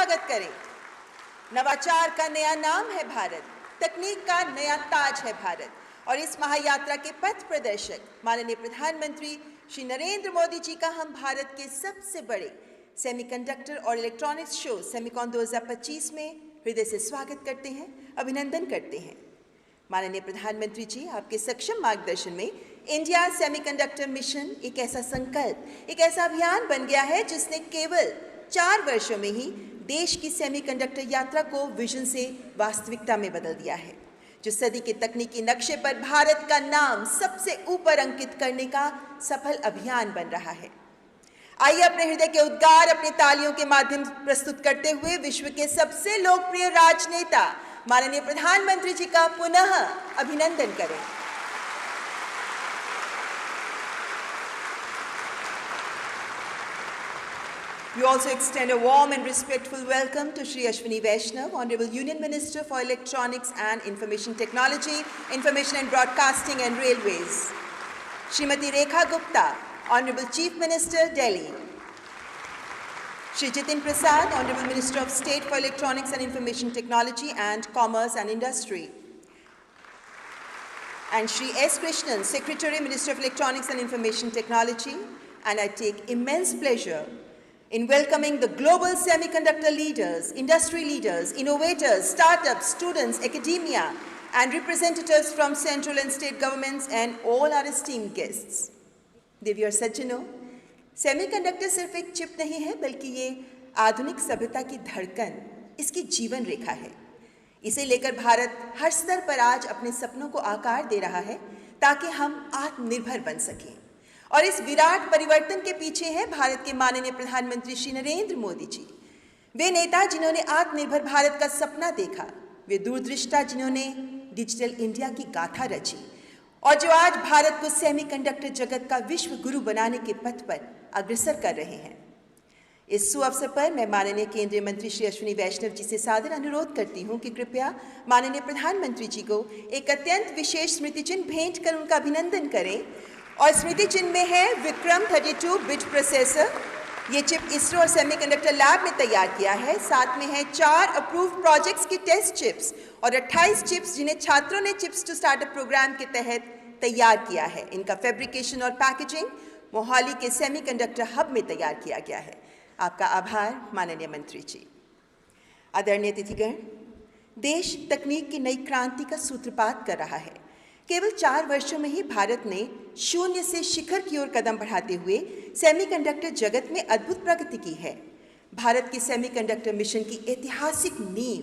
स्वागत करें। नवाचार का नया नाम है भारत, तकनीक का नया ताज है भारत और इस महायात्रा के पथ प्रदर्शक माननीय प्रधानमंत्री श्री नरेंद्र मोदी जी का हम भारत के सबसे बड़े सेमीकंडक्टर और इलेक्ट्रॉनिक्स शो सेमिकॉन 2025 में हृदय से स्वागत करते हैं, अभिनंदन करते हैं। माननीय प्रधानमंत्री जी, आपके सक्षम मार्गदर्शन में इंडिया सेमीकंडक्टर मिशन एक ऐसा संकल्प, एक ऐसा अभियान बन गया है जिसने केवल 4 वर्षों में ही देश की सेमीकंडक्टर यात्रा को विजन से वास्तविकता में बदल दिया है, जो सदी के तकनीकी नक्शे पर भारत का नाम सबसे ऊपर अंकित करने का सफल अभियान बन रहा है। आइए अपने हृदय के उद्गार अपनी तालियों के माध्यम प्रस्तुत करते हुए विश्व के सबसे लोकप्रिय राजनेता माननीय प्रधानमंत्री जी का पुनः अभिनंदन करें। We also extend a warm and respectful welcome to Shri Ashwini Vaishnav, Honorable Union Minister for Electronics and Information Technology, Information and Broadcasting and Railways. Srimati Rekha Gupta, Honorable Chief Minister, Delhi. Shri Jitin Prasad, Honorable Minister of State for Electronics and Information Technology and Commerce and Industry. And Shri S. Krishnan, Secretary, Minister of Electronics and Information Technology. And I take immense pleasure in welcoming the global semiconductor leaders, industry leaders, innovators, startups, students, academia, and representatives from central and state governments and all our esteemed guests. देवी और सज्जनों, semiconductor सिर्फ एक chip नहीं है, बल्कि ये आधुनिक सभ्यता की धड़कन, इसकी जीवन रेखा है। इसे लेकर भारत हर स्तर पर आज अपने सपनों को आकार दे रहा है ताकि हम आत्मनिर्भर बन सकें। और इस विराट परिवर्तन के पीछे है भारत के माननीय प्रधानमंत्री श्री नरेंद्र मोदी जी। वे नेता जिन्होंने आत्मनिर्भर भारत का सपना देखा, वे दूरदृष्टा जिन्होंने डिजिटल इंडिया की गाथा रची और जो आज भारत को सेमीकंडक्टर जगत का विश्व गुरु बनाने के पथ पर अग्रसर कर रहे हैं। इस सुअवसर पर मैं माननीय केंद्रीय मंत्री श्री अश्विनी वैष्णव जी से सादर अनुरोध करती हूं कि कृपया माननीय प्रधानमंत्री जी को एक अत्यंत विशेष स्मृति चिन्ह भेंट कर उनका अभिनंदन करें। और स्मृति चिन्ह में है विक्रम 32 बिट प्रोसेसर। ये चिप इसरो और सेमीकंडक्टर लैब में तैयार किया है। साथ में है 4 अप्रूव्ड प्रोजेक्ट्स की टेस्ट चिप्स और 28 चिप्स जिन्हें छात्रों ने चिप्स टू स्टार्टअप प्रोग्राम के तहत तैयार किया है। इनका फैब्रिकेशन और पैकेजिंग मोहाली के सेमीकंडक्टर हब में तैयार किया गया है। आपका आभार माननीय मंत्री जी। आदरणीय अतिथिगण, देश तकनीक की नई क्रांति का सूत्रपात कर रहा है। केवल 4 वर्षों में ही भारत ने शून्य से शिखर की ओर कदम बढ़ाते हुए सेमीकंडक्टर जगत में अद्भुत प्रगति की है। भारत की सेमीकंडक्टर मिशन की ऐतिहासिक नींव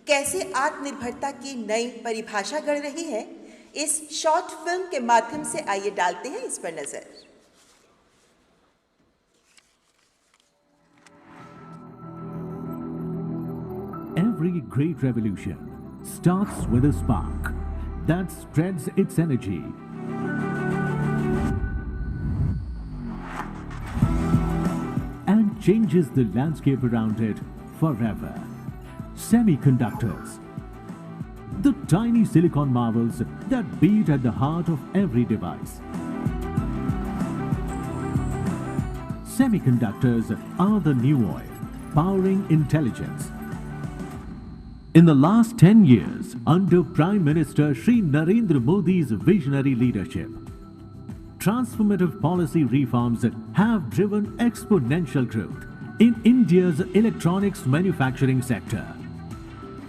कैसे आत्मनिर्भरता की नई परिभाषा गढ़ रही है, इस शॉर्ट फिल्म के माध्यम से आइए डालते हैं इस पर नजर। Every great revolution starts with a spark that spreads its energy and changes the landscape around it forever. Semiconductors, the tiny silicon marvels that beat at the heart of every device. Semiconductors are the new oil, powering intelligence. In the last 10 years, under Prime Minister Shri Narendra Modi's visionary leadership, transformative policy reforms have driven exponential growth in India's electronics manufacturing sector.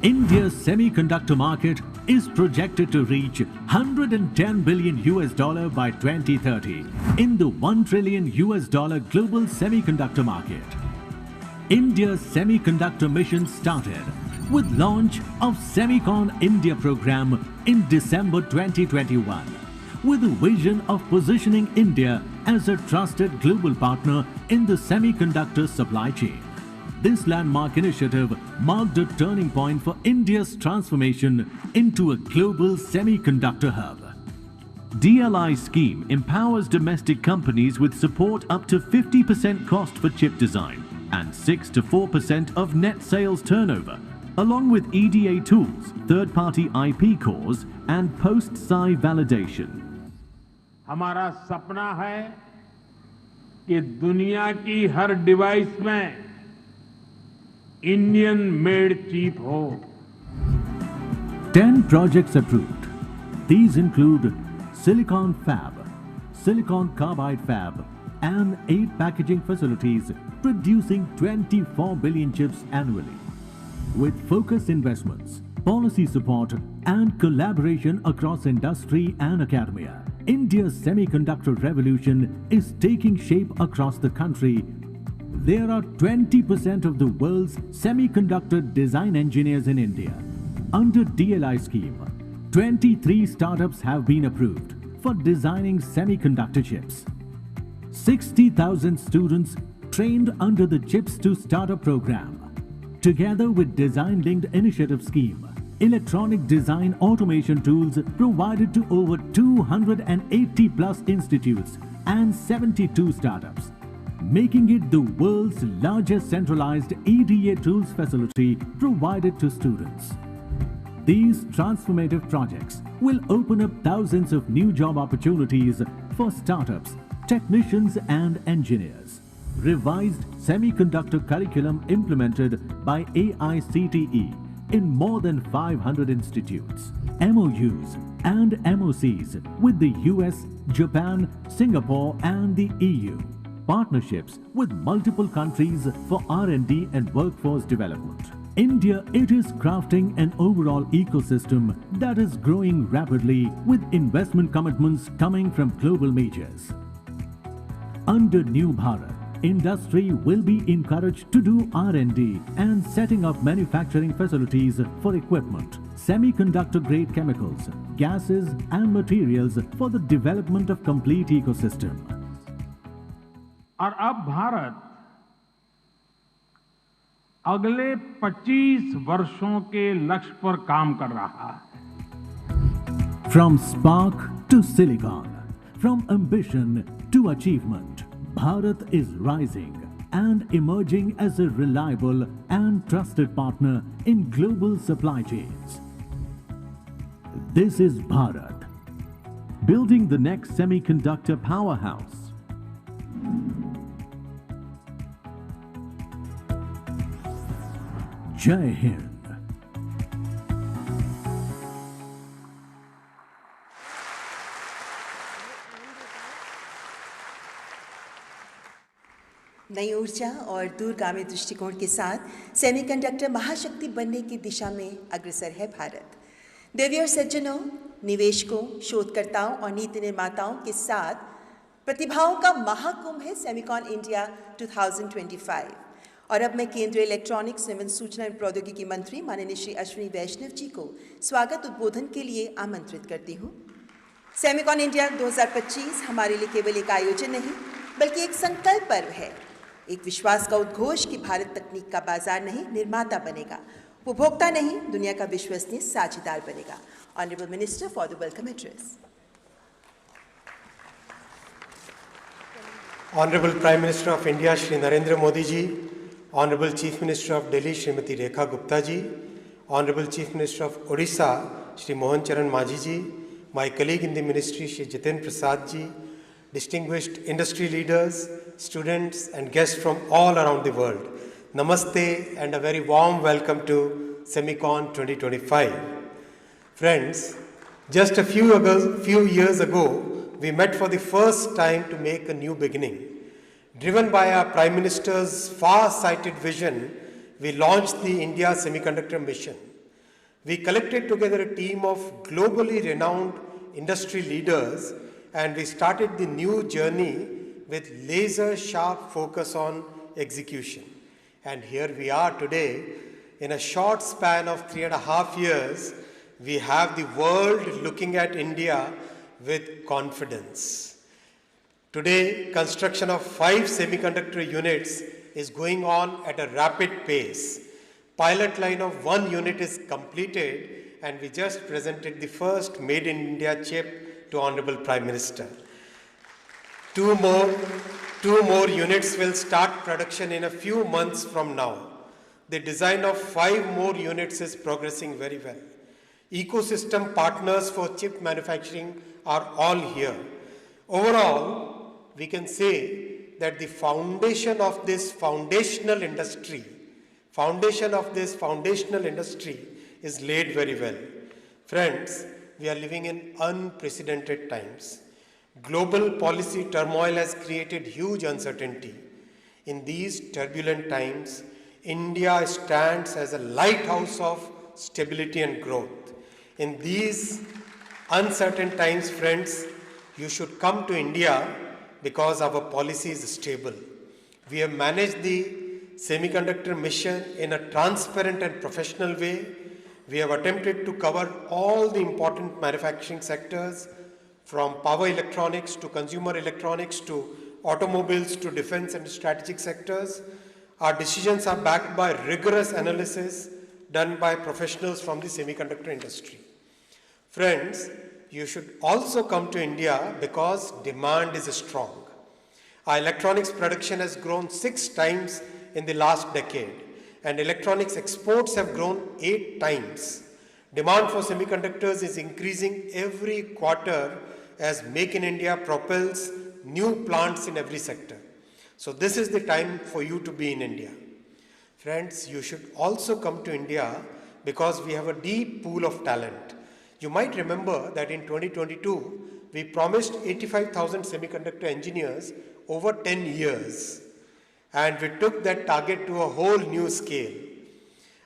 India's semiconductor market is projected to reach $110 billion by 2030 in the $1 trillion global semiconductor market. India's semiconductor mission started with launch of Semicon India program in December 2021, with a vision of positioning India as a trusted global partner in the semiconductor supply chain. This landmark initiative marked a turning point for India's transformation into a global semiconductor hub. DLI scheme empowers domestic companies with support up to 50% cost for chip design and 6 to 4% of net sales turnover, along with EDA tools, third-party IP cores and post-SI validation. हमारा सपना है कि दुनिया की हर device में Indian made chip हो। 10 projects approved. These include Silicon Fab, Silicon Carbide Fab, and 8 packaging facilities producing 24 billion chips annually. With focused investments, policy support, and collaboration across industry and academia, India's semiconductor revolution is taking shape across the country. There are 20% of the world's semiconductor design engineers in India. Under DLI scheme, 23 startups have been approved for designing semiconductor chips. 60,000 students trained under the Chips to Startup program. Together with Design Linked Initiative scheme, electronic design automation tools provided to over 280 plus institutes and 72 startups, making it the world's largest centralized EDA tools facility provided to students. These transformative projects will open up thousands of new job opportunities for startups, technicians and engineers. Revised semiconductor curriculum implemented by AICTE in more than 500 institutes. MOUs and MOCs with the US, Japan, Singapore and the EU. Partnerships with multiple countries for R&D and workforce development. India, it is crafting an overall ecosystem that is growing rapidly with investment commitments coming from global majors. Under New Bharat, industry will be encouraged to do R&D and setting up manufacturing facilities for equipment, semiconductor-grade chemicals, gases and materials for the development of complete ecosystem. और अब भारत अगले 25 वर्षों के लक्ष्य पर काम कर रहा है। From spark to silicon, from ambition to achievement, Bharat is rising and emerging as a reliable and trusted partner in global supply chains. This is Bharat, building the next semiconductor powerhouse. Jai Hind. नई ऊर्जा और दूरगामी दृष्टिकोण के साथ semiconductor महाशक्ति बनने की दिशा में अग्रसर है भारत। देवी और सज्जनों, निवेशकों, शोधकर्ताओं और नीति निर्माताओं के साथ प्रतिभाओं का महाकुंभ है सेमिकॉन इंडिया 2025। और अब मैं केंद्रीय इलेक्ट्रॉनिक्स एवं सूचना एवं प्रौद्योगिकी मंत्री माननीय श्री अश्विनी वैष्णव जी को स्वागत उद्बोधन के लिए आमंत्रित करती हूँ। सेमिकॉन इंडिया 2025 हमारे लिए केवल एक आयोजन नहीं बल्कि एक संकल्प पर्व है, एक विश्वास का उद्घोष कि भारत तकनीक का बाजार नहीं निर्माता बनेगा, उपभोक्ता नहीं दुनिया का विश्वसनीय साझेदार बनेगा। Honourable minister for the welcome address. Honorable Prime Minister of India Shri Narendra Modi ji, Honorable Chief Minister of Delhi Srimati Rekha Gupta ji, Honorable Chief Minister of Odisha Shri Mohan Charan Majhi ji, my colleague in the ministry Shri Jiten Prasad ji, distinguished industry leaders, students and guests from all around the world, Namaste and a very warm welcome to Semicon 2025. Friends, just a few years ago, we met for the first time to make a new beginning. Driven by our Prime Minister's far-sighted vision, we launched the India Semiconductor Mission. We collected together a team of globally renowned industry leaders and we started the new journey with laser-sharp focus on execution. And here we are today. In a short span of 3.5 years, we have the world looking at India with confidence. Today, construction of 5 semiconductor units is going on at a rapid pace. Pilot line of 1 unit is completed and we just presented the first Made in India chip to Honorable Prime Minister. Two more units will start production in a few months from now. The design of 5 more units is progressing very well. Ecosystem partners for chip manufacturing are all here. Overall, we can say that the foundation of this foundational industry Foundation of this foundational industry is laid very well. Friends, we are living in unprecedented times. Global policy turmoil has created huge uncertainty. In these turbulent times, India stands as a lighthouse of stability and growth. In these uncertain times, friends, you should come to India because our policy is stable. We have managed the semiconductor mission in a transparent and professional way. We have attempted to cover all the important manufacturing sectors, from power electronics to consumer electronics to automobiles to defense and strategic sectors. Our decisions are backed by rigorous analysis done by professionals from the semiconductor industry. Friends, you should also come to India because demand is strong. Our electronics production has grown 6 times in the last decade, and electronics exports have grown 8 times. Demand for semiconductors is increasing every quarter as Make in India propels new plants in every sector. So this is the time for you to be in India. Friends, you should also come to India because we have a deep pool of talent. You might remember that in 2022, we promised 85,000 semiconductor engineers over 10 years. And we took that target to a whole new scale.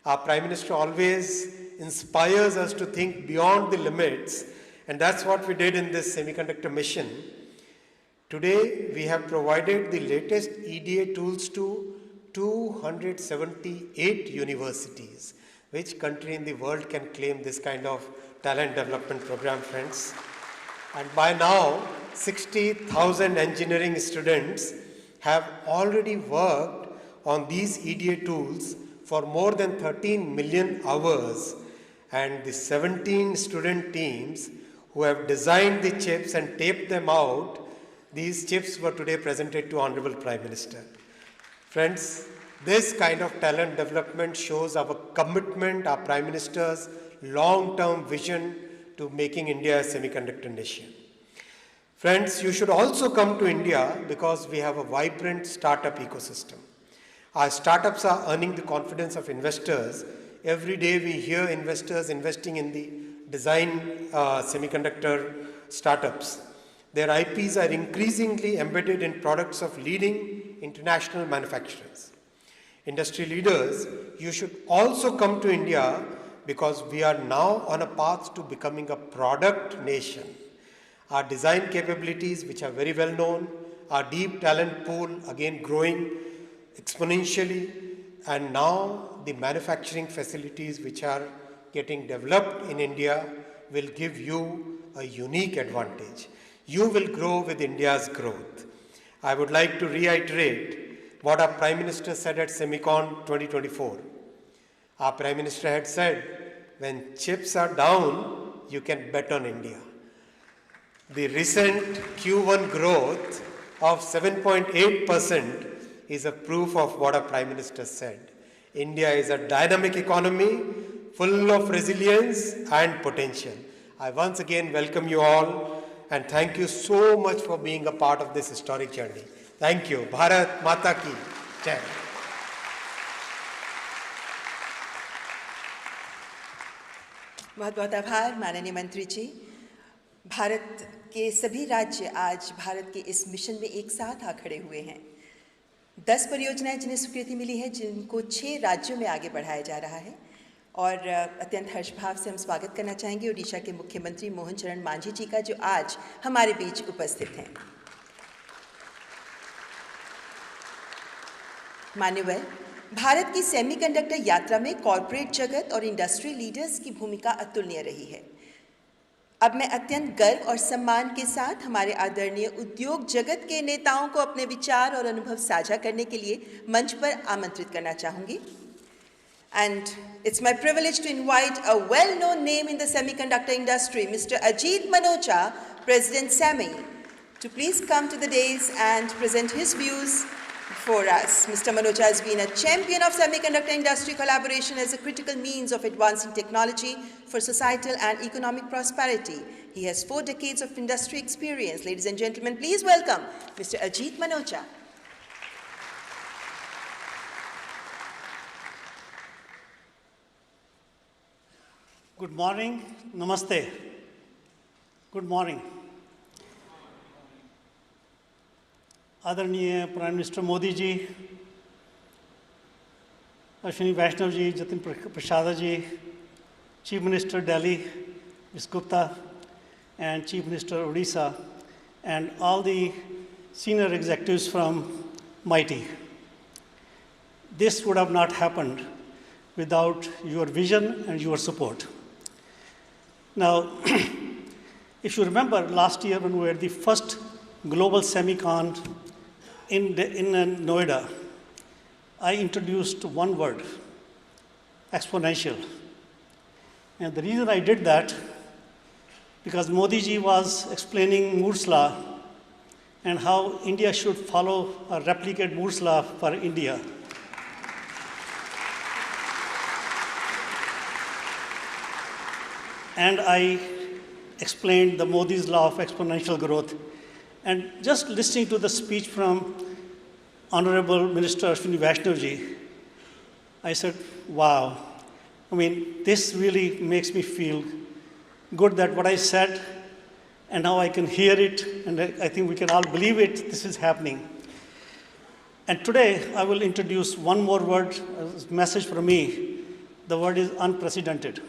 Our Prime Minister always inspires us to think beyond the limits, and that's what we did in this semiconductor mission. Today, we have provided the latest EDA tools to 278 universities. Which country in the world can claim this kind of talent development program, friends? And by now, 60,000 engineering students have already worked on these EDA tools for more than 13 million hours. And the 17 student teams who have designed the chips and taped them out, these chips were today presented to Honorable Prime Minister. Friends, this kind of talent development shows our commitment, our Prime Minister's long-term vision to making India a semiconductor nation. Friends, you should also come to India because we have a vibrant startup ecosystem. Our startups are earning the confidence of investors. Every day we hear investors investing in the design semiconductor startups. Their IPs are increasingly embedded in products of leading international manufacturers. Industry leaders, you should also come to India because we are now on a path to becoming a product nation. Our design capabilities, which are very well known, our deep talent pool, again growing exponentially, and now the manufacturing facilities which are getting developed in India will give you a unique advantage. You will grow with India's growth. I would like to reiterate what our Prime Minister said at Semicon 2024. Our Prime Minister had said, when chips are down, you can bet on India. The recent Q1 growth of 7.8% is a proof of what our Prime Minister said. India is a dynamic economy full of resilience and potential. I once again welcome you all and thank you so much for being a part of this historic journey. Thank you. Bharat Mata Ki Jai. बहुत बहुत आभार माननीय मंत्री जी। भारत के सभी राज्य आज भारत के इस मिशन में एक साथ आ खड़े हुए हैं। 10 परियोजनाएं जिन्हें स्वीकृति मिली है, जिनको 6 राज्यों में आगे बढ़ाया जा रहा है, और अत्यंत हर्षभाव से हम स्वागत करना चाहेंगे ओडिशा के मुख्यमंत्री मोहन चरण मांझी जी का, जो आज हमारे बीच उपस्थित हैं। मान्यवर, भारत की सेमीकंडक्टर यात्रा में कॉरपोरेट जगत और इंडस्ट्री लीडर्स की भूमिका अतुलनीय रही है। अब मैं अत्यंत गर्व और सम्मान के साथ हमारे आदरणीय उद्योग जगत के नेताओं को अपने विचार और अनुभव साझा करने के लिए मंच पर आमंत्रित करना चाहूंगी। And it's my privilege to invite a well-known name in the semiconductor industry, Mr. Ajit Manocha, President SEMI, to please come to the dais and present his views for us. Mr. Manocha has been a champion of semiconductor industry collaboration as a critical means of advancing technology for societal and economic prosperity. He has 4 decades of industry experience. Ladies and gentlemen, please welcome Mr. Ajit Manocha. Good morning, namaste. Good morning. आदरणीय prime minister Modi ji, Ashwini Vaishnaw ji, Jatin Prasad ji, chief minister Delhi, Ms. Gupta, and Chief Minister Odisha, and all the senior executives from MITI. This would have not happened without your vision and your support. Now, if you remember last year when we were the first global Semicon in Noida, I introduced one word, exponential. And the reason I did that, because Modi ji was explaining Moore's law and how India should follow or replicate Moore's law for India. And I explained the Modi's law of exponential growth. And just listening to the speech from Honorable Minister Ashwini Vaishnav ji, I said, wow. I mean, this really makes me feel good that what I said, and now I can hear it, and I think we can all believe it, this is happening. And today, I will introduce one more word, a message from me. The word is unprecedented.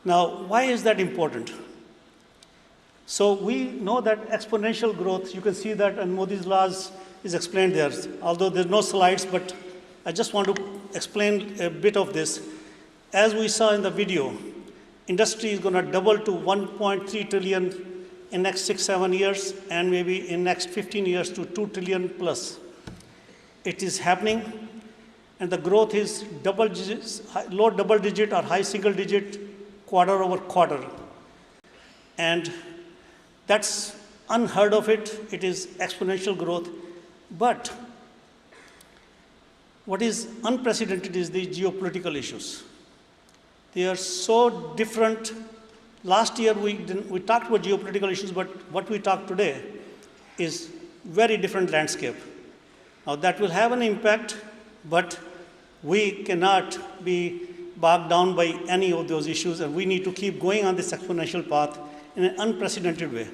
Now, why is that important? So we know that exponential growth, you can see that in Modi's laws is explained there, although there's no slides, but I just want to explain a bit of this. As we saw in the video, industry is going to double to 1.3 trillion in next 6-7 years, and maybe in next 15 years to 2 trillion plus. It is happening, and the growth is double digits, low double digit or high single digit, quarter over quarter. And that's unheard of it. It is exponential growth. But what is unprecedented is the geopolitical issues. They are so different. Last year we talked about geopolitical issues, but what we talk today is very different landscape. Now that will have an impact, but we cannot be bogged down by any of those issues, and we need to keep going on this exponential path in an unprecedented way.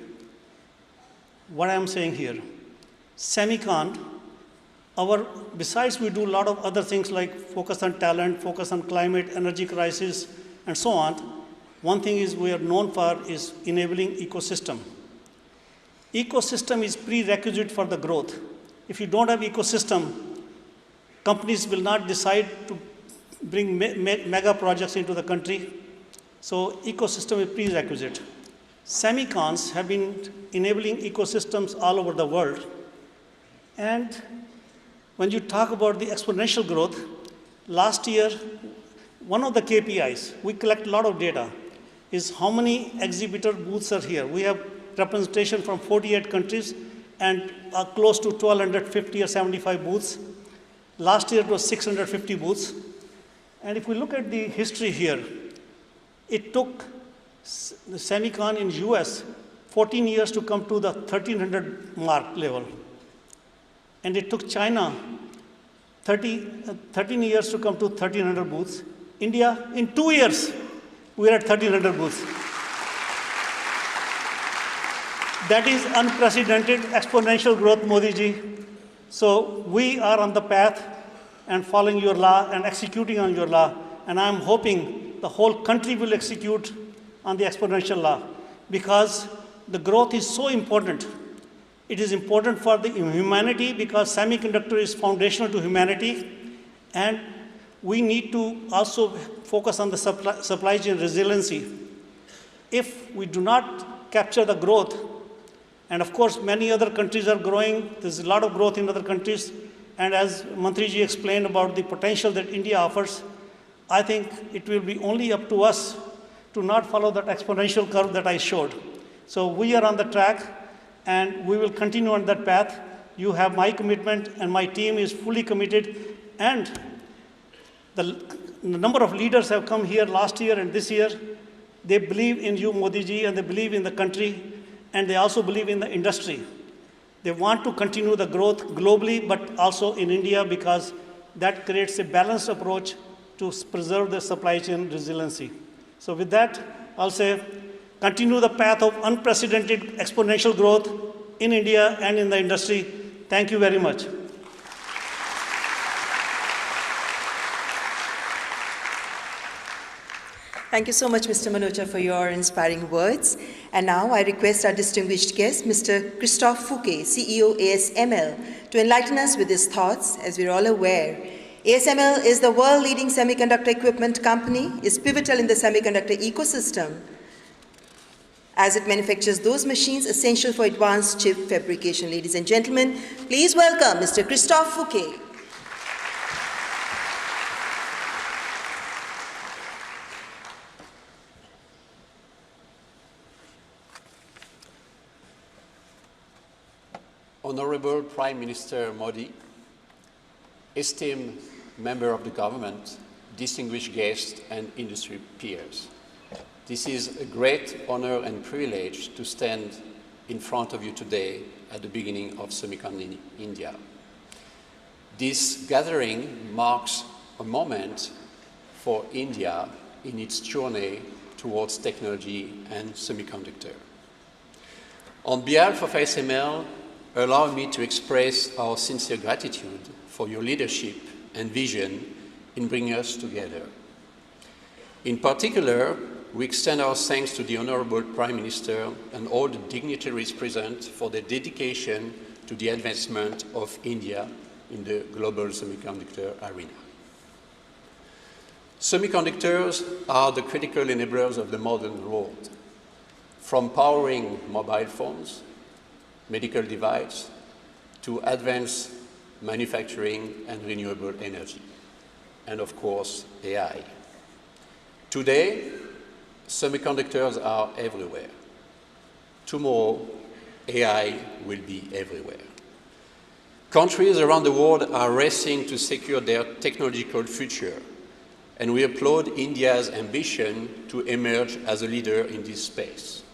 What I am saying here, Semicon, besides we do a lot of other things like focus on talent, focus on climate, energy crisis, and so on, one thing is we are known for is enabling ecosystem. Ecosystem is prerequisite for the growth. If you don't have ecosystem, companies will not decide to bring mega projects into the country. So ecosystem is prerequisite. Semicons have been enabling ecosystems all over the world. And when you talk about the exponential growth, last year, one of the KPIs, we collect a lot of data, is how many exhibitor booths are here. We have representation from 48 countries and close to 1,250 or 75 booths. Last year it was 650 booths. And if we look at the history here, it took the Semicon in US 14 years to come to the 1,300 mark level. And it took China 13 years to come to 1,300 booths. India, in 2 years, we are at 1,300 booths. That is unprecedented exponential growth, Modi ji. So we are on the path and following your law and executing on your law. And I'm hoping the whole country will execute on the exponential law, because the growth is so important. It is important for the humanity because semiconductor is foundational to humanity, and we need to also focus on the supply chain resiliency. If we do not capture the growth, and of course many other countries are growing, there's a lot of growth in other countries, and as Mantri ji explained about the potential that India offers, I think it will be only up to us to not follow that exponential curve that I showed. So we are on the track, and we will continue on that path. You have my commitment, and my team is fully committed. And the number of leaders have come here last year and this year. They believe in you, Modi ji, and they believe in the country, and they also believe in the industry. They want to continue the growth globally, but also in India, because that creates a balanced approach to preserve the supply chain resiliency. So with that, I'll say, continue the path of unprecedented exponential growth in India and in the industry. Thank you very much. Thank you so much, Mr. Manocha, for your inspiring words. And now I request our distinguished guest, Mr. Christophe Fouquet, CEO ASML, to enlighten us with his thoughts. As we're all aware, ASML is the world-leading semiconductor equipment company, is pivotal in the semiconductor ecosystem, as it manufactures those machines essential for advanced chip fabrication. Ladies and gentlemen, please welcome Mr. Christophe Fouquet. Honorable Prime Minister Modi, esteemed member of the government, distinguished guests and industry peers. This is a great honor and privilege to stand in front of you today at the beginning of Semicon in India. This gathering marks a moment for India in its journey towards technology and semiconductor. On behalf of ASML, allow me to express our sincere gratitude for your leadership and vision in bringing us together. In particular, we extend our thanks to the Honorable Prime Minister and all the dignitaries present for their dedication to the advancement of India in the global semiconductor arena. Semiconductors are the critical enablers of the modern world, from powering mobile phones, medical devices, to advanced manufacturing and renewable energy, and of course, AI. Today, semiconductors are everywhere. Tomorrow, AI will be everywhere. Countries around the world are racing to secure their technological future, and we applaud India's ambition to emerge as a leader in this space,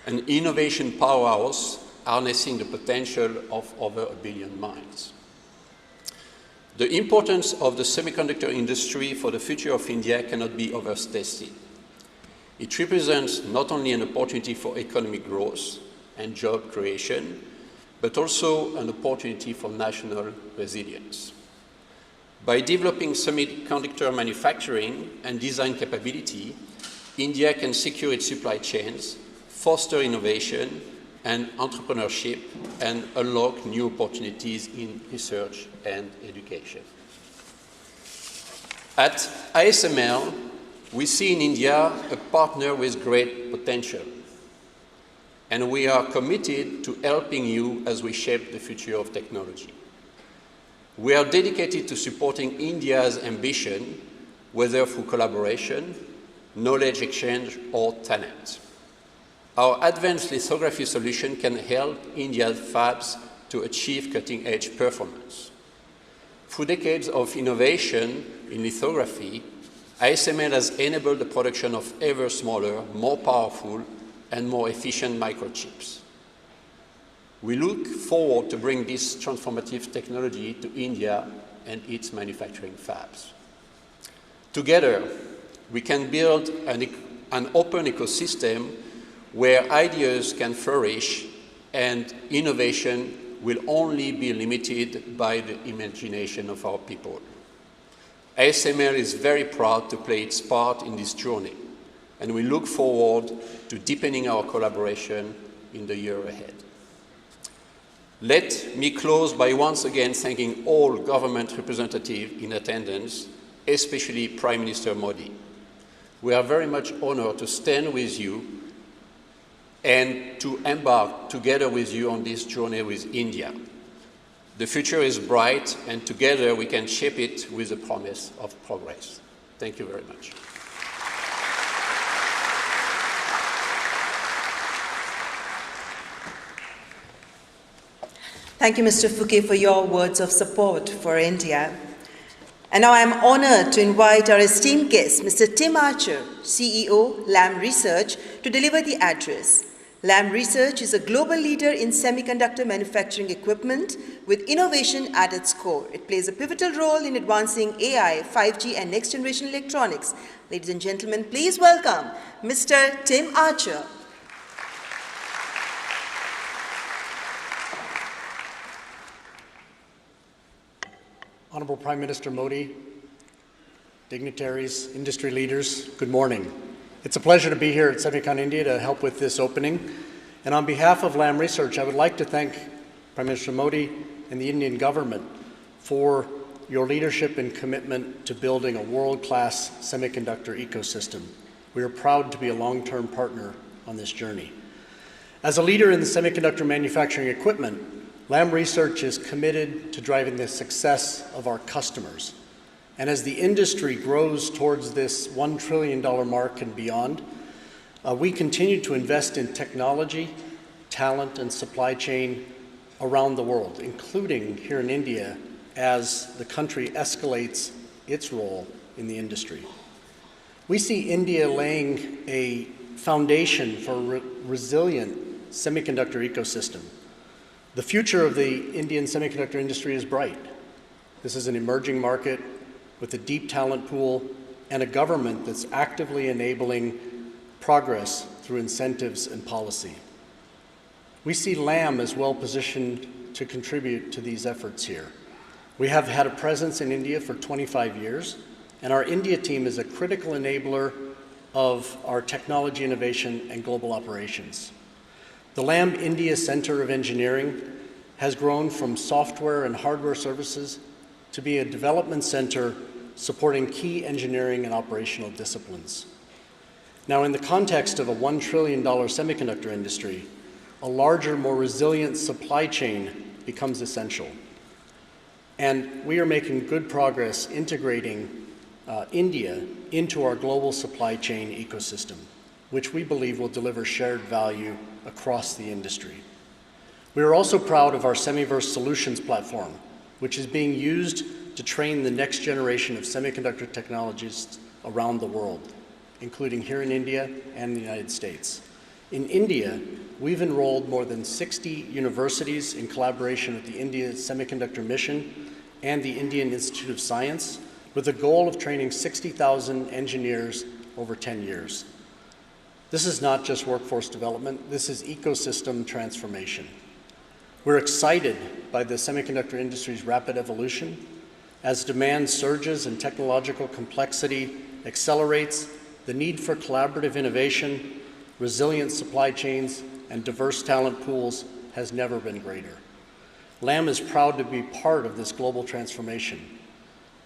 an innovation powerhouse harnessing the potential of over 1 billion minds. The importance of the semiconductor industry for the future of India cannot be overstated. It represents not only an opportunity for economic growth and job creation, but also an opportunity for national resilience. By developing semiconductor manufacturing and design capability, India can secure its supply chains, foster innovation and entrepreneurship, and unlock new opportunities in research and education. At ASML, we see in India a partner with great potential, and we are committed to helping you as we shape the future of technology. We are dedicated to supporting India's ambition, whether through collaboration, knowledge exchange, or talent. Our advanced lithography solution can help India's fabs to achieve cutting-edge performance. Through decades of innovation in lithography, ASML has enabled the production of ever smaller, more powerful, and more efficient microchips. We look forward to bring this transformative technology to India and its manufacturing fabs. Together, we can build an open ecosystem where ideas can flourish and innovation will only be limited by the imagination of our people. ASML is very proud to play its part in this journey, and we look forward to deepening our collaboration in the year ahead. Let me close by once again thanking all government representatives in attendance, especially Prime Minister Modi. We are very much honored to stand with you and to embark together with you on this journey with India. The future is bright, and together we can shape it with the promise of progress. Thank you very much. Thank you, Mr. Fouquet, for your words of support for India. And now I am honored to invite our esteemed guest, Mr. Tim Archer, CEO, Lam Research, to deliver the address. Lam Research is a global leader in semiconductor manufacturing equipment with innovation at its core. It plays a pivotal role in advancing AI, 5G, and next-generation electronics. Ladies and gentlemen, please welcome Mr. Tim Archer. Honorable Prime Minister Modi, dignitaries, industry leaders, good morning. It's a pleasure to be here at Semicon India to help with this opening. And on behalf of Lam Research, I would like to thank Prime Minister Modi and the Indian government for your leadership and commitment to building a world-class semiconductor ecosystem. We are proud to be a long-term partner on this journey. As a leader in the semiconductor manufacturing equipment, Lam Research is committed to driving the success of our customers. And as the industry grows towards this $1 trillion mark and beyond, we continue to invest in technology, talent, and supply chain around the world, including here in India, as the country escalates its role in the industry. We see India laying a foundation for a resilient semiconductor ecosystem. The future of the Indian semiconductor industry is bright. This is an emerging market with a deep talent pool and a government that's actively enabling progress through incentives and policy. We see Lam as well positioned to contribute to these efforts here. We have had a presence in India for 25 years, and our India team is a critical enabler of our technology innovation and global operations. The Lam India Center of Engineering has grown from software and hardware services to be a development center supporting key engineering and operational disciplines. Now, in the context of a $1 trillion semiconductor industry, a larger, more resilient supply chain becomes essential. And we are making good progress integrating India into our global supply chain ecosystem, which we believe will deliver shared value across the industry. We are also proud of our Semiverse Solutions platform, which is being used to train the next generation of semiconductor technologists around the world, including here in India and the United States. In India, we've enrolled more than 60 universities in collaboration with the India Semiconductor Mission and the Indian Institute of Science, with the goal of training 60,000 engineers over 10 years. This is not just workforce development, this is ecosystem transformation. We're excited by the semiconductor industry's rapid evolution. As demand surges and technological complexity accelerates, the need for collaborative innovation, resilient supply chains, and diverse talent pools has never been greater. Lam is proud to be part of this global transformation,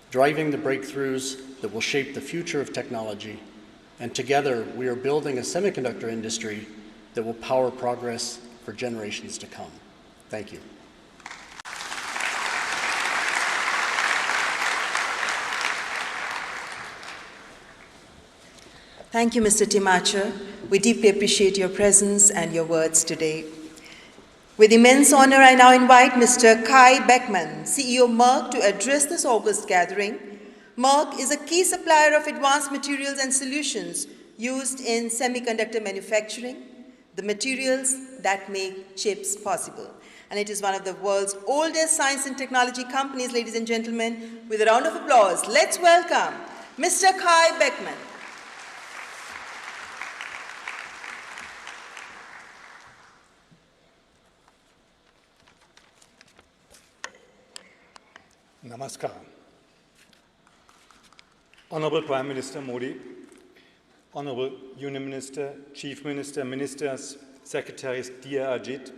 driving the breakthroughs that will shape the future of technology, and together we are building a semiconductor industry that will power progress for generations to come. Thank you. Thank you, Mr. Tim Archer. We deeply appreciate your presence and your words today. With immense honor, I now invite Mr. Kai Beckmann, CEO Merck, to address this august gathering. Merck is a key supplier of advanced materials and solutions used in semiconductor manufacturing, the materials that make chips possible. And it is one of the world's oldest science and technology companies, ladies and gentlemen. With a round of applause, let's welcome Mr. Kai Beckmann. Namaskar. Honorable Prime Minister Modi, Honorable Union Minister, Chief Minister, Ministers, Secretaries, dear Ajit,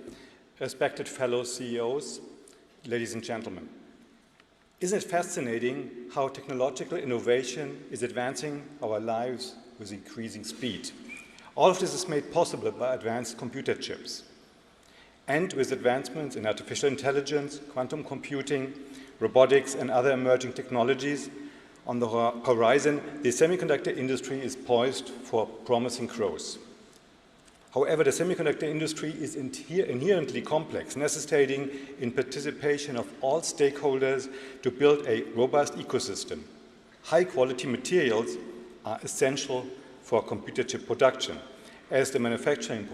respected fellow CEOs, ladies and gentlemen. Isn't it fascinating how technological innovation is advancing our lives with increasing speed? All of this is made possible by advanced computer chips. And with advancements in artificial intelligence, quantum computing, robotics, and other emerging technologies on the horizon, the semiconductor industry is poised for promising growth. However, the semiconductor industry is inherently complex, necessitating in participation of all stakeholders to build a robust ecosystem. High-quality materials are essential for computer chip production, as the manufacturing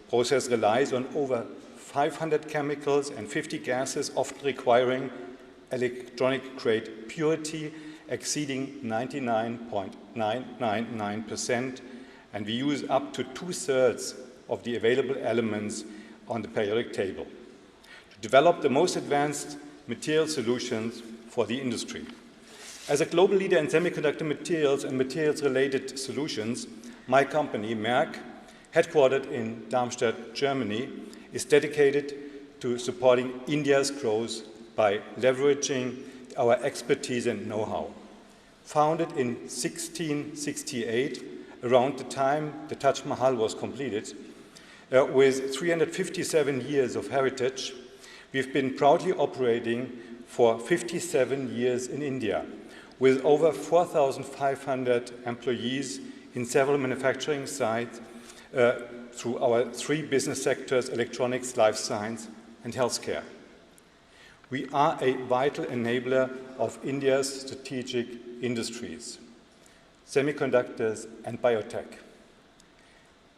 process relies on over 500 chemicals and 50 gases, often requiring electronic-grade purity exceeding 99.999%, and we use up to 2/3 of the available elements on the periodic table to develop the most advanced material solutions for the industry. As a global leader in semiconductor materials and materials-related solutions, my company, Merck, headquartered in Darmstadt, Germany, is dedicated to supporting India's growth by leveraging our expertise and know-how. Founded in 1668, around the time the Taj Mahal was completed, with 357 years of heritage, we've been proudly operating for 57 years in India, with over 4,500 employees in several manufacturing sites through our 3 business sectors: electronics, life science, and healthcare. We are a vital enabler of India's strategic industries, semiconductors and biotech.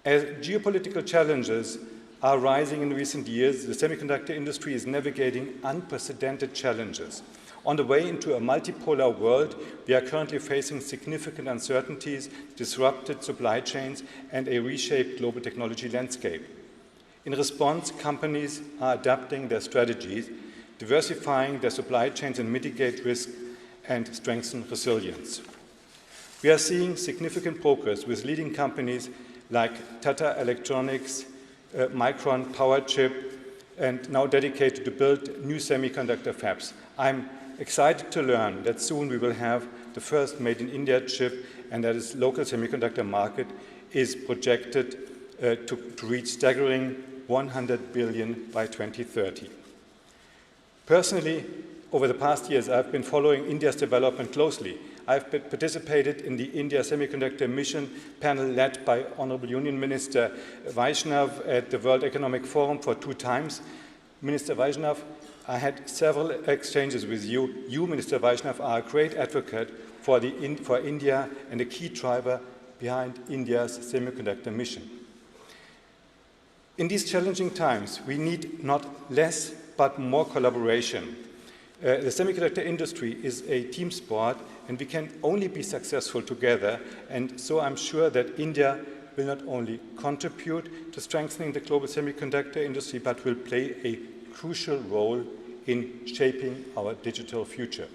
As geopolitical challenges are rising in recent years, the semiconductor industry is navigating unprecedented challenges. On the way into a multipolar world, we are currently facing significant uncertainties, disrupted supply chains, and a reshaped global technology landscape. In response, companies are adapting their strategies, diversifying their supply chains and mitigate risk and strengthen resilience. We are seeing significant progress with leading companies like Tata Electronics, Micron, Powerchip, and now dedicated to build new semiconductor fabs. I'm excited to learn that soon we will have the first Made in India chip, and that its local semiconductor market is projected to reach staggering 100 billion by 2030. Personally, over the past years, I've been following India's development closely. I've participated in the India Semiconductor Mission panel led by Honorable Union Minister Vaishnav at the World Economic Forum for 2 times. Minister Vaishnav, I had several exchanges with you. You, Minister Vaishnav, are a great advocate for India and a key driver behind India's semiconductor mission. In these challenging times, we need not less but more collaboration. The semiconductor industry is a team sport, and we can only be successful together. And so I'm sure that India will not only contribute to strengthening the global semiconductor industry, but will play a crucial role in shaping our digital future.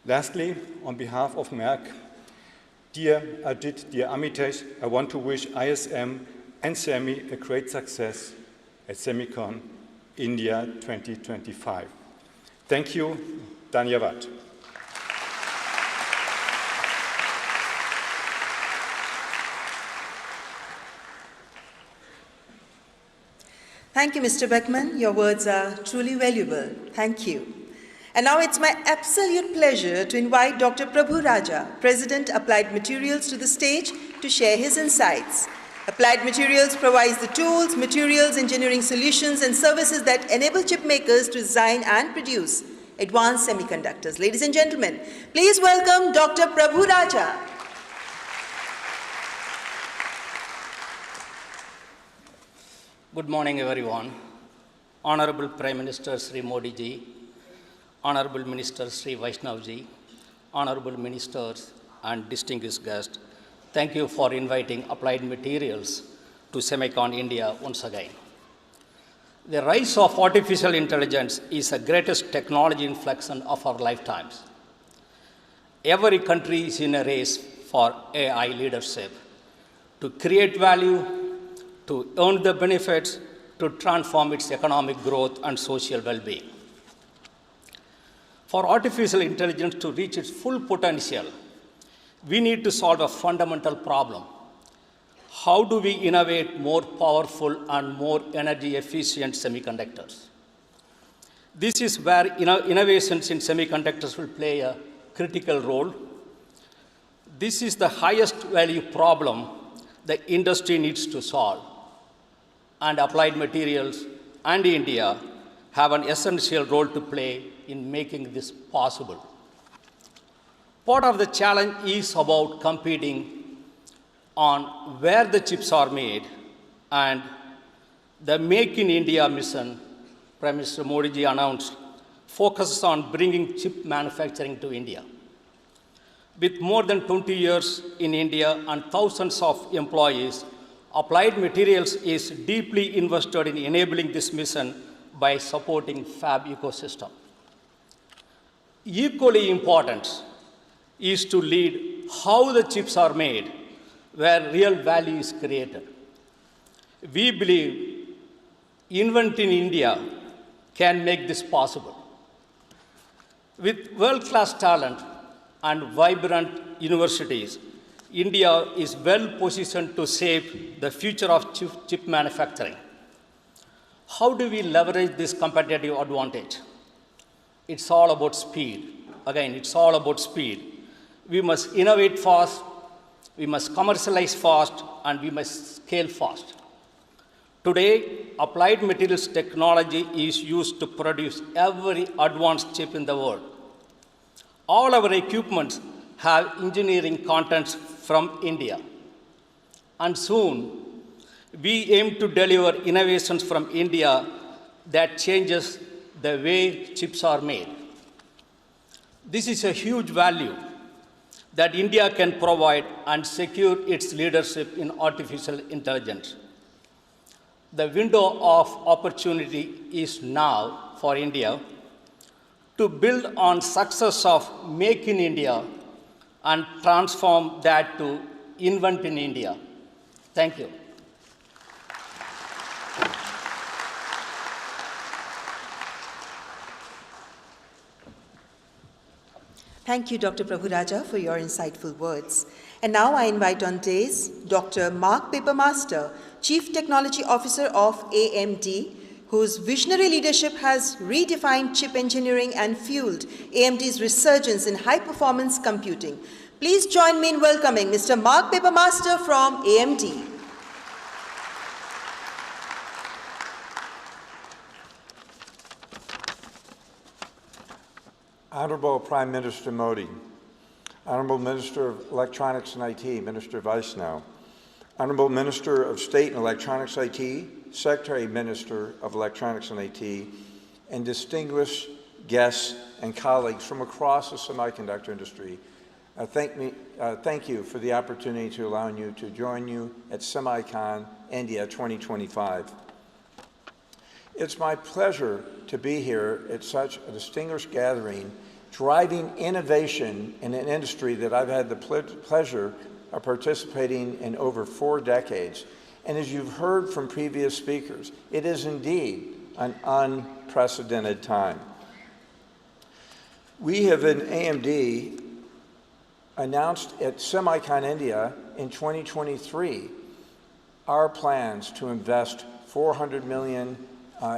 Lastly, on behalf of Merck, dear Ajit, dear Amitesh, I want to wish ISM and SEMI a great success at Semicon India 2025. Thank you. Dhanyavad. Thank you, Mr. Beckman. Your words are truly valuable. Thank you. And now it's my absolute pleasure to invite Dr. Prabhu Raja, President, Applied Materials, to the stage to share his insights. Applied Materials provides the tools, materials, engineering solutions, and services that enable chip makers to design and produce advanced semiconductors. Ladies and gentlemen, please welcome Dr. Prabhu Raja. Good morning, everyone. Honorable Prime Minister Sri Modi ji, Honorable Minister Sri Vaishnav ji, Honorable Ministers and distinguished guests, thank you for inviting Applied Materials to Semicon India once again. The rise of artificial intelligence is the greatest technology inflection of our lifetimes. Every country is in a race for AI leadership to create value, to earn the benefits, to transform its economic growth and social well-being. For artificial intelligence to reach its full potential, we need to solve a fundamental problem. How do we innovate more powerful and more energy-efficient semiconductors? This is where innovations in semiconductors will play a critical role. This is the highest value problem the industry needs to solve. And Applied Materials and India have an essential role to play in making this possible. Part of the challenge is about competing on where the chips are made, and the Make in India mission Prime Minister Modi ji announced focuses on bringing chip manufacturing to India. With more than 20 years in India and thousands of employees, Applied Materials is deeply invested in enabling this mission by supporting fab ecosystem. Equally important is to lead how the chips are made, where real value is created. We believe Invent in India can make this possible. With world-class talent and vibrant universities, India is well positioned to shape the future of chip manufacturing. How do we leverage this competitive advantage? It's all about speed. Again, it's all about speed. We must innovate fast, we must commercialize fast, and we must scale fast. Today, Applied Materials technology is used to produce every advanced chip in the world. All our equipments have engineering contents from India. And soon, we aim to deliver innovations from India that changes the way chips are made. This is a huge value that India can provide and secure its leadership in artificial intelligence. The window of opportunity is now for India to build on success of Make in India and transform that to Invent in India. Thank you. Thank you, Dr. Prabhuraja, for your insightful words. And now I invite on stage Dr. Mark Papermaster, Chief Technology Officer of AMD, whose visionary leadership has redefined chip engineering and fueled AMD's resurgence in high-performance computing. Please join me in welcoming Mr. Mark Papermaster from AMD. Honorable Prime Minister Modi, Honorable Minister of Electronics and IT, Minister Vaishnaw, Honorable Minister of State and Electronics IT, Secretary Minister of Electronics and IT, and distinguished guests and colleagues from across the semiconductor industry, thank you for the opportunity to allow you to join you at SemiCon India 2025. It's my pleasure to be here at such a distinguished gathering, driving innovation in an industry that I've had the pleasure of participating in over 4 decades. And as you've heard from previous speakers, it is indeed an unprecedented time. We have in AMD announced at SemiCon India in 2023 our plans to invest $400 million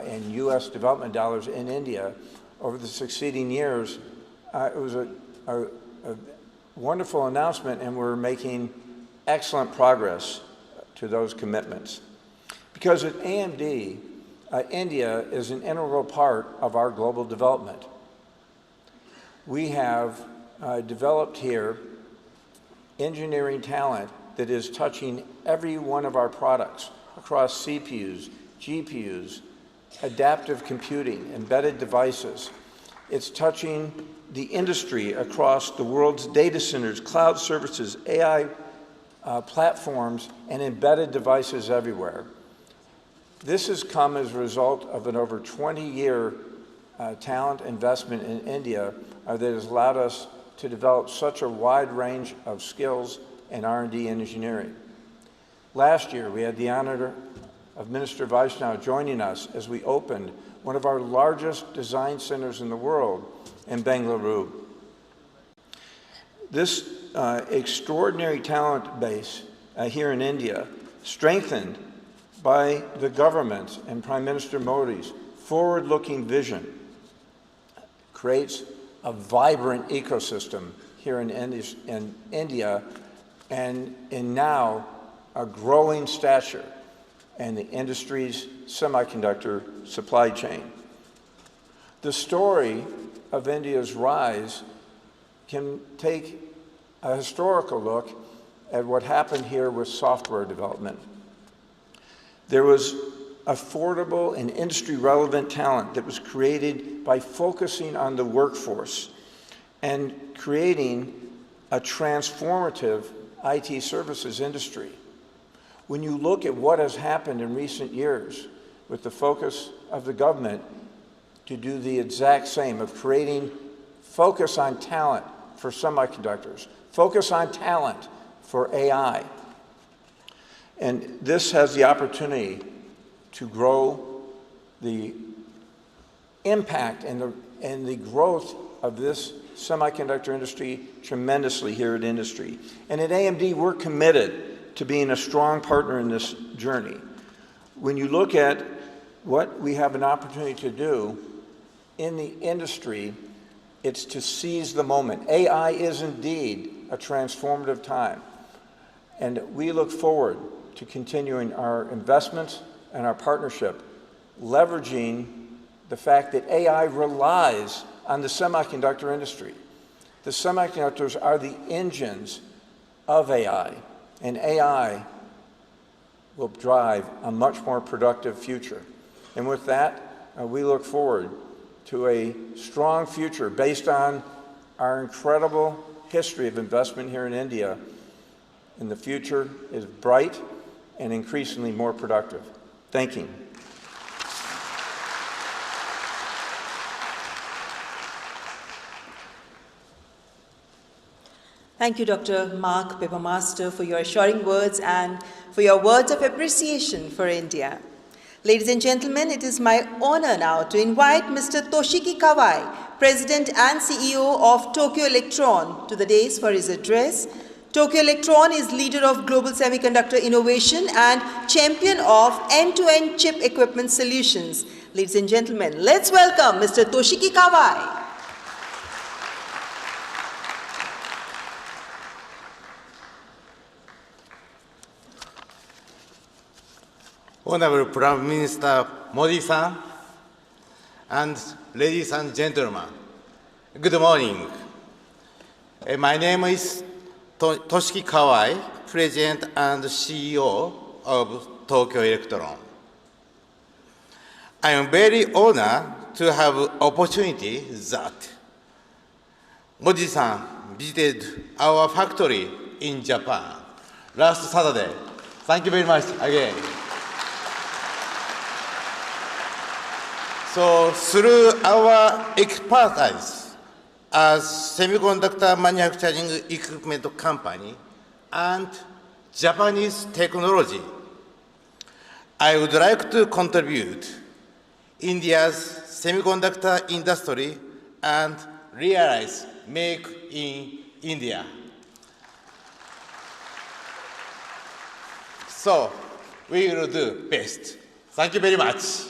in U.S. development dollars in India over the succeeding years. It was a wonderful announcement, and we're making excellent progress to those commitments. Because at AMD, India is an integral part of our global development. We have developed here engineering talent that is touching every one of our products across CPUs, GPUs, adaptive computing, embedded devices. It's touching the industry across the world's data centers, cloud services, AI platforms, and embedded devices everywhere. This has come as a result of an over 20-year talent investment in India that has allowed us to develop such a wide range of skills in R&D and engineering. Last year, we had the honor of Minister Vaishnaw joining us as we opened one of our largest design centers in the world in Bengaluru. This extraordinary talent base here in India, strengthened by the government and Prime Minister Modi's forward-looking vision, creates a vibrant ecosystem here in India and in now a growing stature in the industry's semiconductor supply chain. The story of India's rise can take a historical look at what happened here with software development. There was affordable and industry-relevant talent that was created by focusing on the workforce and creating a transformative IT services industry. When you look at what has happened in recent years with the focus of the government to do the exact same, of creating focus on talent for semiconductors, focus on talent for AI. And this has the opportunity to grow the impact and the growth of this semiconductor industry tremendously here at Industry. And at AMD, we're committed to being a strong partner in this journey. When you look at what we have an opportunity to do in the industry, it's to seize the moment. AI is indeed a transformative time. And we look forward to continuing our investments and our partnership, leveraging the fact that AI relies on the semiconductor industry. The semiconductors are the engines of AI, and AI will drive a much more productive future. And with that, we look forward to a strong future based on our incredible history of investment here in India. And the future is bright and increasingly more productive. Thank you. Thank you, Dr. Mark Papermaster, for your assuring words and for your words of appreciation for India. Ladies and gentlemen, it is my honor now to invite Mr. Toshiki Kawai, President and CEO of Tokyo Electron, to the dais for his address. Tokyo Electron is leader of global semiconductor innovation and champion of end-to-end chip equipment solutions. Ladies and gentlemen, let's welcome Mr. Toshiki Kawai. Honorable Prime Minister Modi-san, and ladies and gentlemen, good morning. My name is Toshiki Kawai, President and CEO of Tokyo Electron. I am very honored to have opportunity that Modi-san visited our factory in Japan last Saturday. Thank you very much again. So through our expertise as semiconductor manufacturing equipment company and Japanese technology, I would like to contribute India's semiconductor industry and realize Make in India. So we will do best. Thank you very much.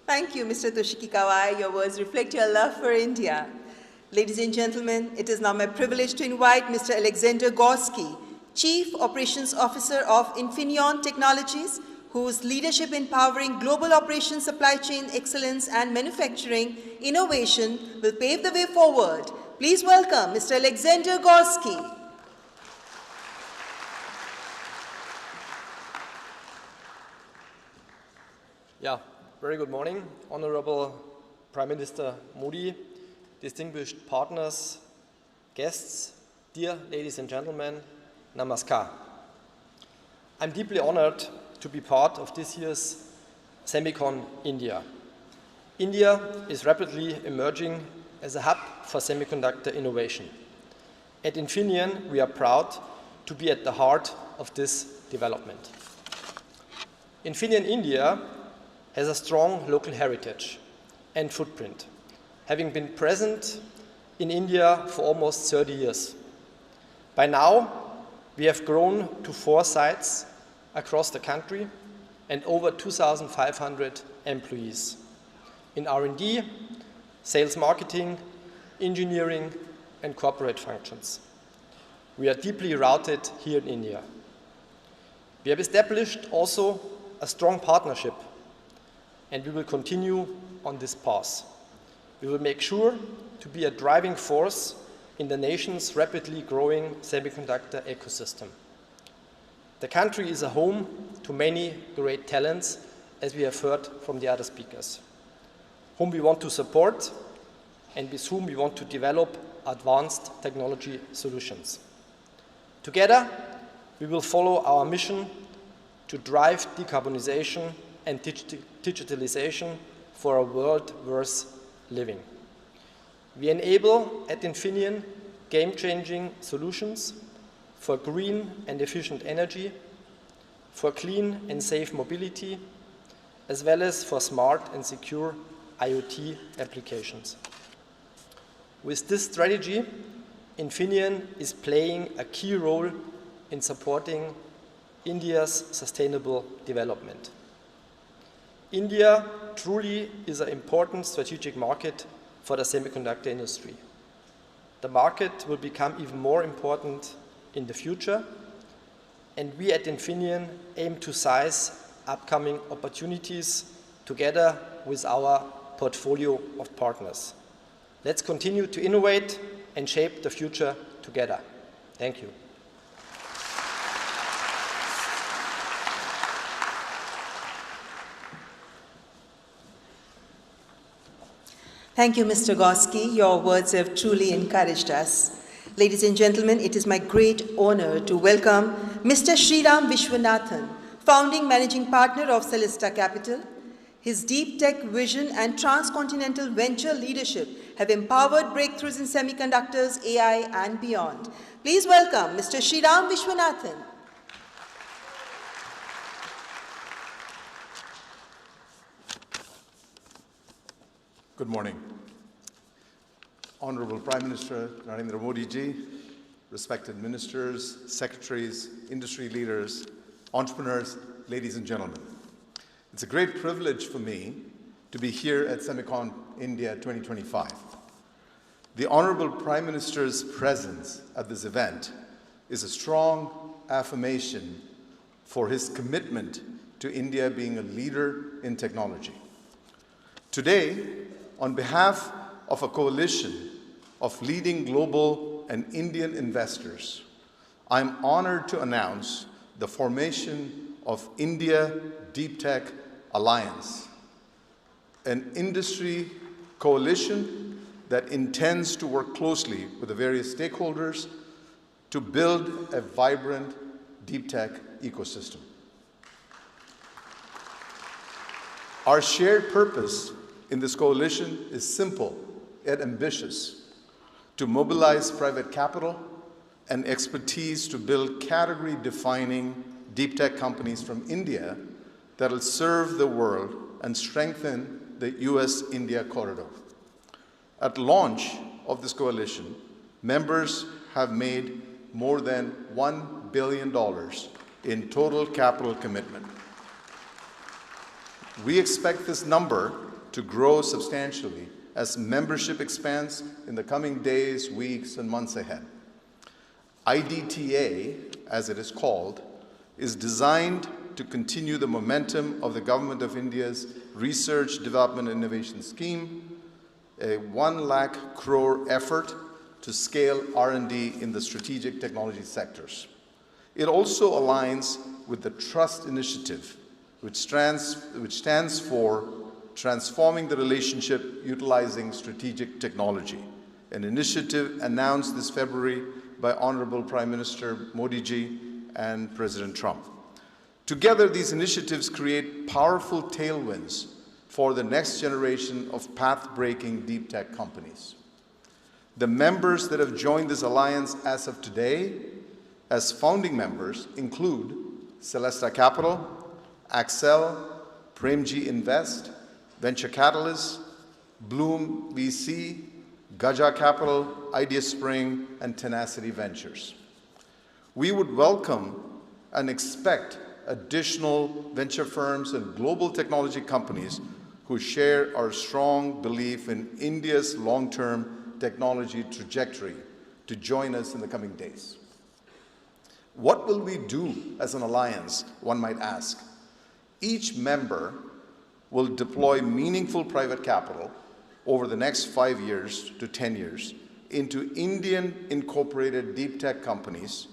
Thank you, Mr. Toshiki Kawai. Your words reflect your love for India. Ladies and gentlemen, it is now my privilege to invite Mr. Alexander Gorski, Chief Operations Officer of Infineon Technologies, whose leadership in powering global operations, supply chain excellence, and manufacturing innovation will pave the way forward. Please welcome Mr. Alexander Gorski. Yeah. Very good morning, Honorable Prime Minister Modi, distinguished partners, guests, dear ladies and gentlemen, namaskar. I'm deeply honored to be part of this year's Semicon India. India is rapidly emerging as a hub for semiconductor innovation. At Infineon, we are proud to be at the heart of this development. Infineon India has a strong local heritage and footprint, having been present in India for almost 30 years. By now, we have grown to 4 sites across the country and over 2,500 employees in R&D, sales marketing, engineering, and corporate functions. We are deeply rooted here in India. We have established also a strong partnership, and we will continue on this path. We will make sure to be a driving force in the nation's rapidly growing semiconductor ecosystem. The country is a home to many great talents, as we have heard from the other speakers, whom we want to support and with whom we want to develop advanced technology solutions. Together, we will follow our mission to drive decarbonization and digitalization for a world worth living. We enable at Infineon game-changing solutions for green and efficient energy, for clean and safe mobility, as well as for smart and secure IoT applications. With this strategy, Infineon is playing a key role in supporting India's sustainable development. India truly is an important strategic market for the semiconductor industry. The market will become even more important in the future, and we at Infineon aim to seize upcoming opportunities together with our portfolio of partners. Let's continue to innovate and shape the future together. Thank you. Thank you, Mr. Goski. Your words have truly encouraged us. Ladies and gentlemen, it is my great honor to welcome Mr. Sriram Vishwanathan, founding managing partner of Celesta Capital. His deep tech vision and transcontinental venture leadership have empowered breakthroughs in semiconductors, AI, and beyond. Please welcome Mr. Sriram Vishwanathan. Good morning. Honorable Prime Minister Narendra Modi ji, respected ministers, secretaries, industry leaders, entrepreneurs, ladies and gentlemen. It's a great privilege for me to be here at Semicon India 2025. The Honorable Prime Minister's presence at this event is a strong affirmation for his commitment to India being a leader in technology. Today, on behalf of a coalition of leading global and Indian investors, I'm honored to announce the formation of India Deep Tech Alliance, an industry coalition that intends to work closely with the various stakeholders to build a vibrant deep tech ecosystem. Our shared purpose in this coalition is simple yet ambitious: to mobilize private capital and expertise to build category-defining deep tech companies from India that will serve the world and strengthen the US-India corridor. At launch of this coalition, members have made more than $1 billion in total capital commitment. We expect this number to grow substantially as membership expands in the coming days, weeks, and months ahead. IDTA, as it is called, is designed to continue the momentum of the Government of India's Research, Development, and Innovation Scheme, a 1 lakh crore effort to scale R&D in the strategic technology sectors. It also aligns with the Trust Initiative, which stands for Transforming the Relationship Utilizing Strategic Technology, an initiative announced this February by Honorable Prime Minister Modi ji and President Trump. Together, these initiatives create powerful tailwinds for the next generation of path-breaking deep tech companies. The members that have joined this alliance as of today as founding members include Celesta Capital, Accel, Premji Invest, Venture Catalyst, Bloom VC, Gaja Capital, Idea Spring, and Tenacity Ventures. We would welcome and expect additional venture firms and global technology companies who share our strong belief in India's long-term technology trajectory to join us in the coming days. What will we do as an alliance, one might ask? Each member will deploy meaningful private capital over the next 5 years to 10 years into Indian incorporated deep tech companies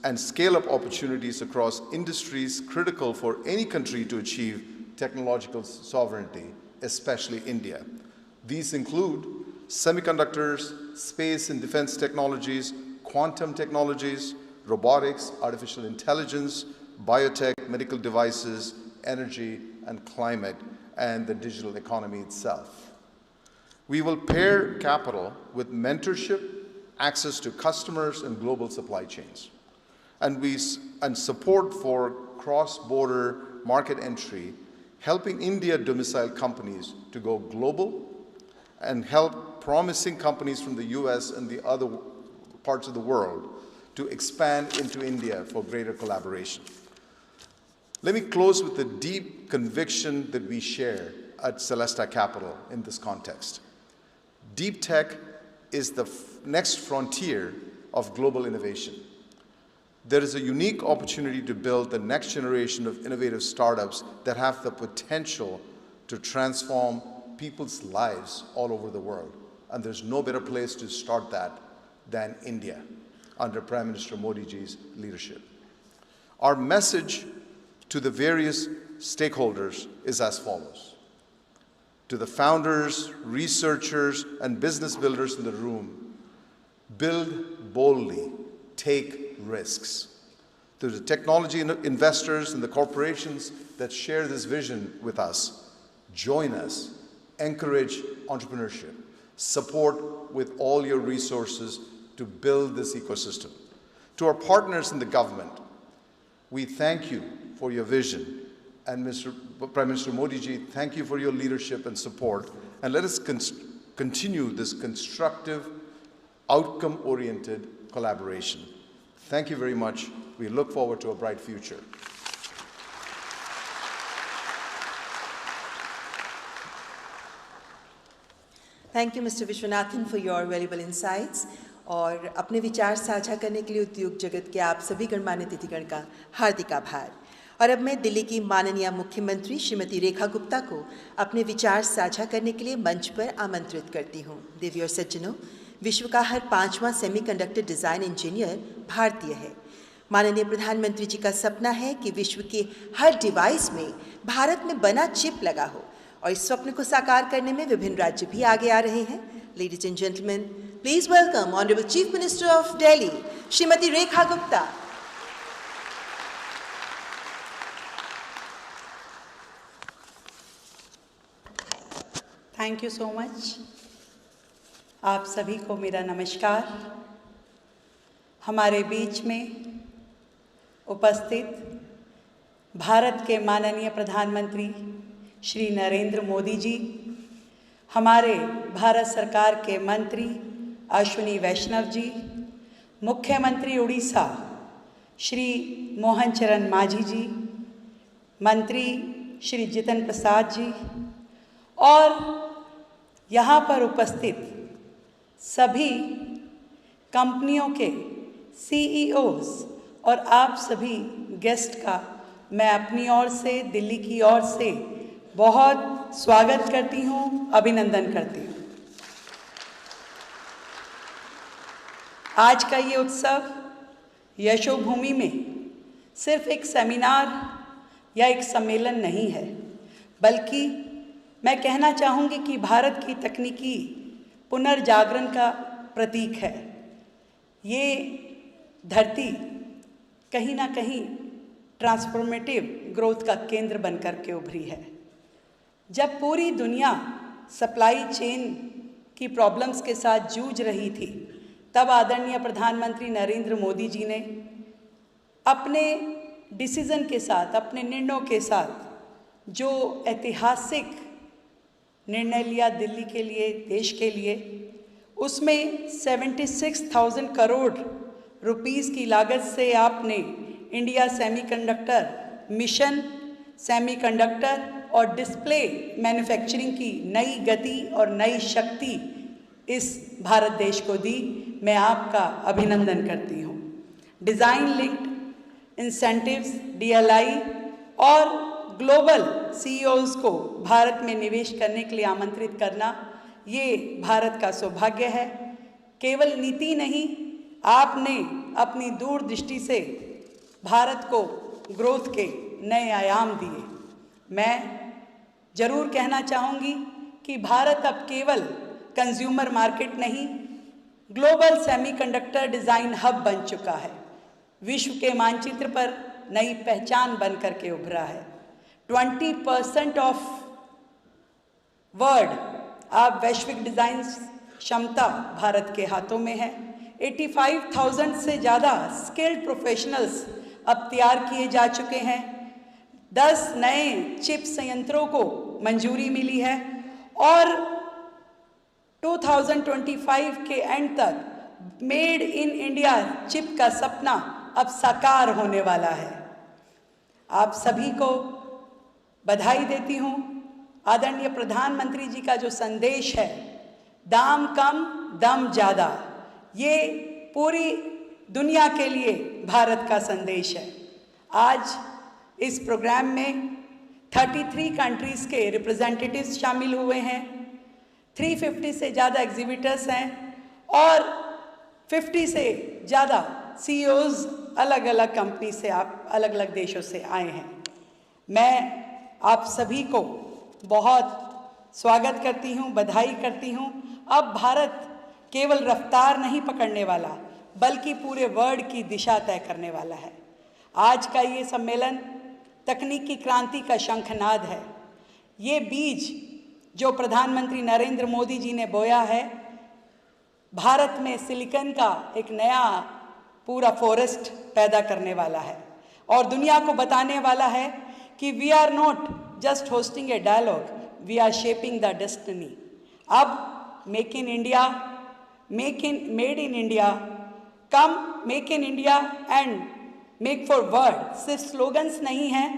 and scale up opportunities across industries critical for any country to achieve technological sovereignty, especially India. These include semiconductors, space and defense technologies, quantum technologies, robotics, artificial intelligence, biotech, medical devices, energy and climate, and the digital economy itself. We will pair capital with mentorship, access to customers and global supply chains, and support for cross-border market entry, helping India domicile companies to go global and help promising companies from the US and the other parts of the world to expand into India for greater collaboration. Let me close with the deep conviction that we share at Celesta Capital in this context. Deep tech is the next frontier of global innovation. There is a unique opportunity to build the next generation of innovative startups that have the potential to transform people's lives all over the world. And there's no better place to start that than India, under Prime Minister Modi ji's leadership. Our message to the various stakeholders is as follows. To the founders, researchers, and business builders in the room, build boldly, take risks. To the technology investors and the corporations that share this vision with us, join us, encourage entrepreneurship, support with all your resources to build this ecosystem. To our partners in the government, we thank you for your vision. And Prime Minister Modi ji, thank you for your leadership and support. And let us continue this constructive, outcome-oriented collaboration. Thank you very much. We look forward to a bright future. Thank you, Mr. Vishwanathan, for your valuable insights. और अपने विचार साझा करने के लिए उद्योग जगत के आप सभी गणमान्य अतिथिगण का हार्दिक आभार। और अब मैं दिल्ली की माननीय मुख्यमंत्री श्रीमती रेखा गुप्ता को अपने विचार साझा करने के लिए मंच पर आमंत्रित करती हूँ। देवी और सज्जनों, विश्व का हर 5वां सेमीकंडक्टर डिज़ाइन इंजीनियर भारतीय है। माननीय प्रधानमंत्री जी का सपना है कि विश्व के हर डिवाइस में भारत में बना चिप लगा हो, और इस स्वप्न को साकार करने में विभिन्न राज्य भी आगे आ रहे हैं। Ladies and gentlemen, please welcome Honorable Chief Minister of Delhi, Srimati Rekha Gupta. Thank you so much. आप सभी को मेरा नमस्कार। हमारे बीच में उपस्थित भारत के माननीय प्रधानमंत्री श्री नरेंद्र मोदी जी, हमारे भारत सरकार के मंत्री अश्विनी वैष्णव जी, मुख्यमंत्री उड़ीसा श्री मोहन चरण मांझी जी, मंत्री श्री जितिन प्रसाद जी, और यहाँ पर उपस्थित सभी कंपनियों के CEOs और आप सभी गेस्ट का मैं अपनी ओर से, दिल्ली की ओर से बहुत स्वागत करती हूँ, अभिनंदन करती हूँ। आज का ये उत्सव यशोभूमि में सिर्फ एक सेमिनार या एक सम्मेलन नहीं है, बल्कि मैं कहना चाहूँगी कि भारत की तकनीकी पुनर्जागरण का प्रतीक है। ये धरती कहीं ना कहीं ट्रांसफॉर्मेटिव ग्रोथ का केंद्र बनकर के उभरी है। जब पूरी दुनिया सप्लाई चेन की प्रॉब्लम्स के साथ जूझ रही थी, तब आदरणीय प्रधानमंत्री नरेंद्र मोदी जी ने अपने डिसीजन के साथ, अपने निर्णयों के साथ जो ऐतिहासिक निर्णय लिया दिल्ली के लिए, देश के लिए, उसमें 76,000 करोड़ रुपीस की लागत से आपने इंडिया सेमीकंडक्टर मिशन, सेमीकंडक्टर और डिस्प्ले मैन्युफैक्चरिंग की नई गति और नई शक्ति इस भारत देश को दी। मैं आपका अभिनंदन करती हूँ। डिज़ाइन लिंक्ड इंसेंटिव्स DLI और ग्लोबल CEOs को भारत में निवेश करने के लिए आमंत्रित करना, ये भारत का सौभाग्य है। केवल नीति नहीं, आपने अपनी दूरदृष्टि से भारत को ग्रोथ के नए आयाम दिए। मैं जरूर कहना चाहूँगी कि भारत अब केवल कंज्यूमर मार्केट नहीं, ग्लोबल सेमीकंडक्टर डिज़ाइन हब बन चुका है। विश्व के मानचित्र पर नई पहचान बन करके उभरा है। 20% ऑफ वर्ल्ड अब वैश्विक डिज़ाइन क्षमता भारत के हाथों में है। 85,000 से ज़्यादा स्किल्ड प्रोफेशनल्स अब तैयार किए जा चुके हैं। 10 नए चिप संयंत्रों को मंजूरी मिली है और 2025 के एंड तक मेड इन इंडिया चिप का सपना अब साकार होने वाला है। आप सभी को बधाई देती हूँ। आदरणीय प्रधानमंत्री जी का जो संदेश है, दाम कम दम ज़्यादा, ये पूरी दुनिया के लिए भारत का संदेश है। आज इस प्रोग्राम में 33 कंट्रीज़ के रिप्रेजेंटेटिव्स शामिल हुए हैं, 350 से ज़्यादा एग्जीबिटर्स हैं और 50 से ज़्यादा CEOs अलग अलग कंपनी से, आप अलग अलग देशों से आए हैं। मैं आप सभी को बहुत स्वागत करती हूँ, बधाई करती हूँ। अब भारत केवल रफ्तार नहीं पकड़ने वाला, बल्कि पूरे वर्ल्ड की दिशा तय करने वाला है। आज का ये सम्मेलन तकनीकी क्रांति का शंखनाद है। ये बीज जो प्रधानमंत्री नरेंद्र मोदी जी ने बोया है, भारत में सिलिकॉन का एक नया पूरा फॉरेस्ट पैदा करने वाला है और दुनिया को बताने वाला है कि we are not just hosting a dialogue, we are shaping the destiny. अब make in India, made in India, come make in India and make for world सिर्फ स्लोगन्स नहीं हैं,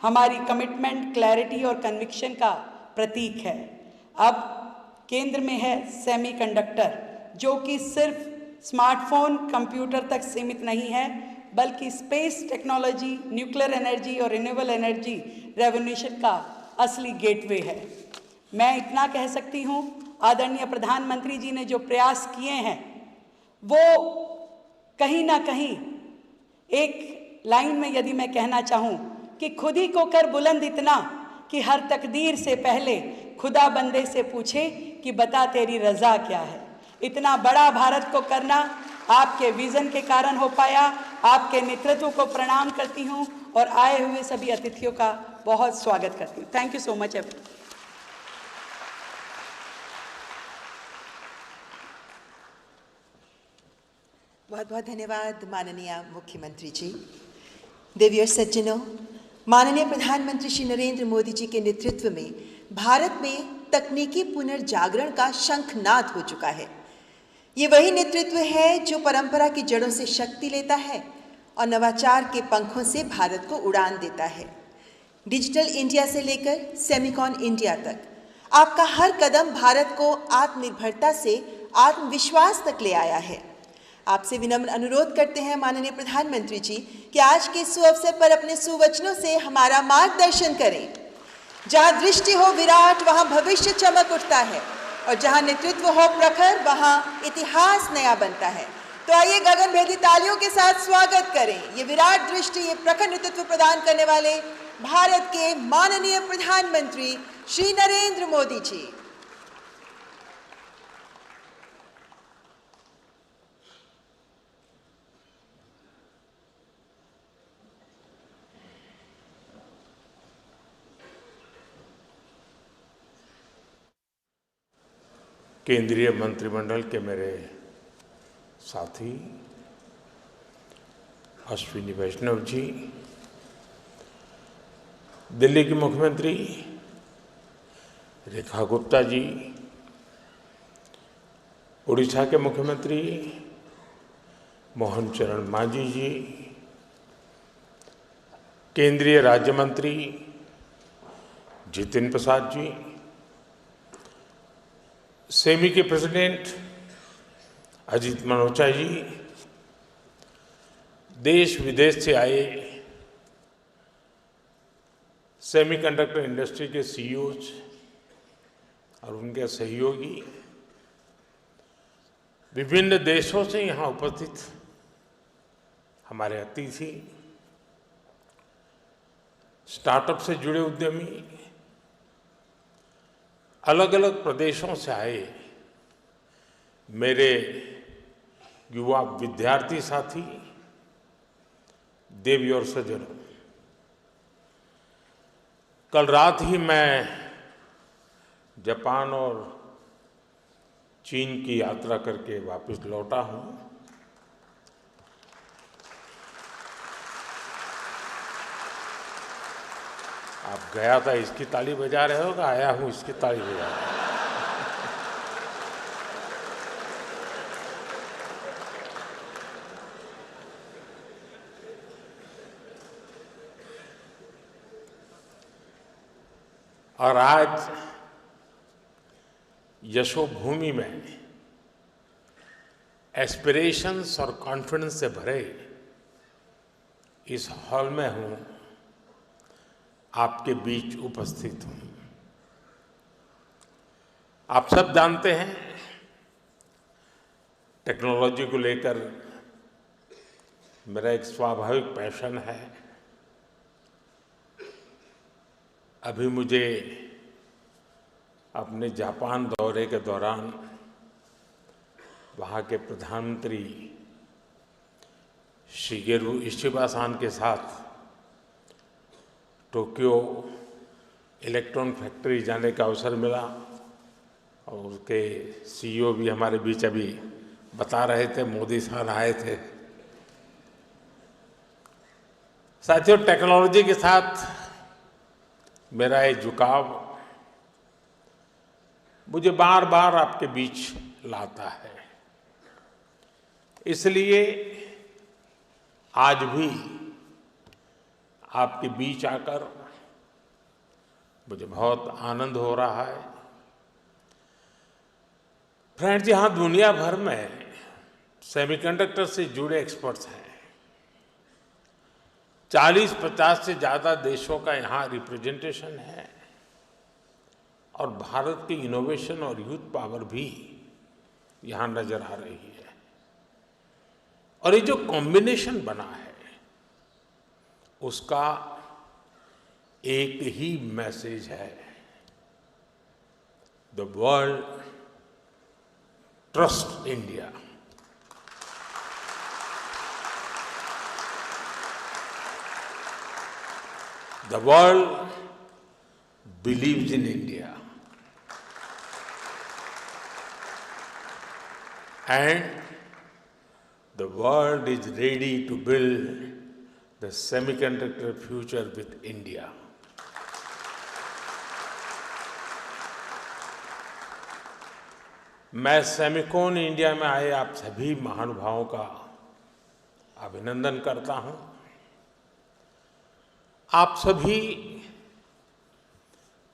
हमारी कमिटमेंट, क्लैरिटी और कन्विक्शन का प्रतीक है। अब केंद्र में है सेमीकंडक्टर, जो कि सिर्फ स्मार्टफोन, कंप्यूटर तक सीमित नहीं है, बल्कि स्पेस टेक्नोलॉजी, न्यूक्लियर एनर्जी और रिन्यूएबल एनर्जी रेवोल्यूशन का असली गेटवे है। मैं इतना कह सकती हूँ, आदरणीय प्रधानमंत्री जी ने जो प्रयास किए हैं, वो कहीं ना कहीं एक लाइन में यदि मैं कहना चाहूँ कि खुद ही को कर बुलंद इतना कि हर तकदीर से पहले खुदा बंदे से पूछे कि बता तेरी रज़ा क्या है। इतना बड़ा भारत को करना आपके विजन के कारण हो पाया। आपके नेतृत्व को प्रणाम करती हूँ और आए हुए सभी अतिथियों का बहुत स्वागत करती हूँ। Thank you so much everyone. बहुत बहुत धन्यवाद माननीय मुख्यमंत्री जी। देवियों सज्जनों, माननीय प्रधानमंत्री श्री नरेंद्र मोदी जी के नेतृत्व में भारत में तकनीकी पुनर्जागरण का शंखनाद हो चुका है। ये वही नेतृत्व है जो परंपरा की जड़ों से शक्ति लेता है और नवाचार के पंखों से भारत को उड़ान देता है। डिजिटल इंडिया से लेकर सेमिकॉन इंडिया तक आपका हर कदम भारत को आत्मनिर्भरता से आत्मविश्वास तक ले आया है। आपसे विनम्र अनुरोध करते हैं माननीय प्रधानमंत्री जी कि आज के सुअवसर पर अपने सुवचनों से हमारा मार्गदर्शन करें। जहाँ दृष्टि हो विराट, वहाँ भविष्य चमक उठता है और जहाँ नेतृत्व हो प्रखर, वहाँ इतिहास नया बनता है। तो आइए गगनभेदी तालियों के साथ स्वागत करें ये विराट दृष्टि, ये प्रखर नेतृत्व प्रदान करने वाले भारत के माननीय प्रधानमंत्री श्री नरेंद्र मोदी जी। केंद्रीय मंत्रिमंडल के मेरे साथी अश्विनी वैष्णव जी, दिल्ली की मुख्यमंत्री रेखा गुप्ता जी, उड़ीसा के मुख्यमंत्री मोहन चरण मांझी जी, केंद्रीय राज्य मंत्री जितिन प्रसाद जी, सेमी के प्रेसिडेंट अजीत मनोचा जी, देश विदेश से आए सेमीकंडक्टर इंडस्ट्री के सीईओज और उनके सहयोगी, विभिन्न देशों से यहाँ उपस्थित हमारे अतिथि, स्टार्टअप से जुड़े उद्यमी, अलग अलग प्रदेशों से आए मेरे युवा विद्यार्थी साथी, देवी और सज्जनों, कल रात ही मैं जापान और चीन की यात्रा करके वापस लौटा हूं। आप गया था इसकी ताली बजा रहे हो, आया हूं इसकी ताली बजा रहे हो। और आज यशोभूमि में एस्पिरेशंस और कॉन्फिडेंस से भरे इस हॉल में हूं, आपके बीच उपस्थित हूं। आप सब जानते हैं टेक्नोलॉजी को लेकर मेरा एक स्वाभाविक पैशन है। अभी मुझे अपने जापान दौरे के दौरान वहाँ के प्रधानमंत्री शिगेरू इशिबा-सान के साथ टोक्यो इलेक्ट्रॉन फैक्ट्री जाने का अवसर मिला और उसके सीईओ भी हमारे बीच अभी बता रहे थे, मोदी साहब आए थे। साथियों, टेक्नोलॉजी के साथ मेरा ये झुकाव मुझे बार बार आपके बीच लाता है, इसलिए आज भी आपके बीच आकर मुझे बहुत आनंद हो रहा है। फ्रेंड्स, यहाँ दुनिया भर में सेमीकंडक्टर से जुड़े एक्सपर्ट्स हैं। 40-50 से ज़्यादा देशों का यहाँ रिप्रेजेंटेशन है और भारत की इनोवेशन और यूथ पावर भी यहाँ नजर आ रही है। और ये जो कॉम्बिनेशन बना है उसका एक ही मैसेज है, the world trust India. The world believes in India, and the world is ready to build the semiconductor future with India. मैं सेमिकॉन इंडिया में आए आप सभी महानुभावों का अभिनंदन करता हूं। आप सभी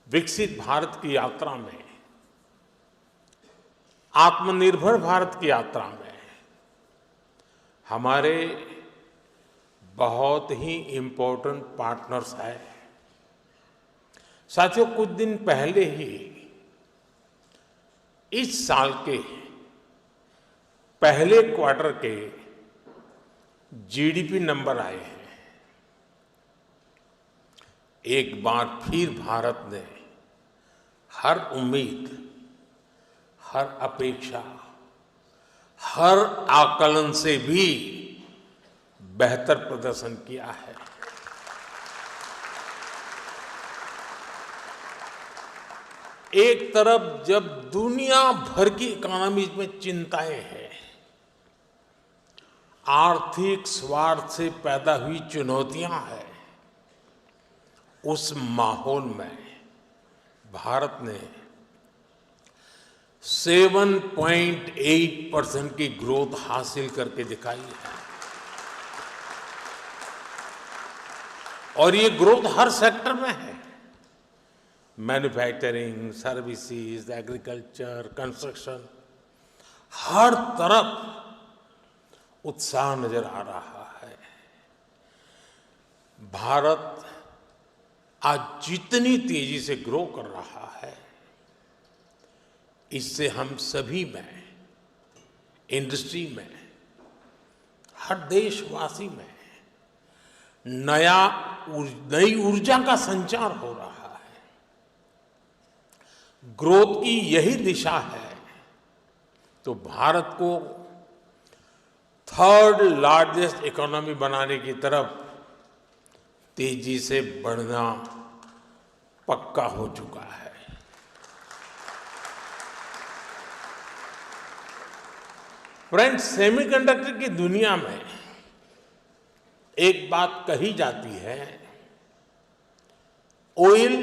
विकसित भारत की यात्रा में, आत्मनिर्भर भारत की यात्रा में हमारे बहुत ही इम्पोर्टेंट पार्टनर्स हैं। साथियों, कुछ दिन पहले ही इस साल के पहले क्वार्टर के जीडीपी नंबर आए हैं। एक बार फिर भारत ने हर उम्मीद, हर अपेक्षा, हर आकलन से भी बेहतर प्रदर्शन किया है। एक तरफ जब दुनिया भर की इकोनॉमीज में चिंताएं हैं, आर्थिक स्वार्थ से पैदा हुई चुनौतियां हैं, उस माहौल में भारत ने 7.8% की ग्रोथ हासिल करके दिखाई है। और ये ग्रोथ हर सेक्टर में है, मैन्युफैक्चरिंग, सर्विसेज, एग्रीकल्चर, कंस्ट्रक्शन, हर तरफ उत्साह नजर आ रहा है। भारत आज जितनी तेजी से ग्रो कर रहा है, इससे हम सभी में, इंडस्ट्री में, हर देशवासी में नई ऊर्जा का संचार हो रहा है। ग्रोथ की यही दिशा है तो भारत को थर्ड लार्जेस्ट इकोनॉमी बनाने की तरफ तेजी से बढ़ना पक्का हो चुका है। फ्रेंड्स, सेमीकंडक्टर की दुनिया में एक बात कही जाती है, oil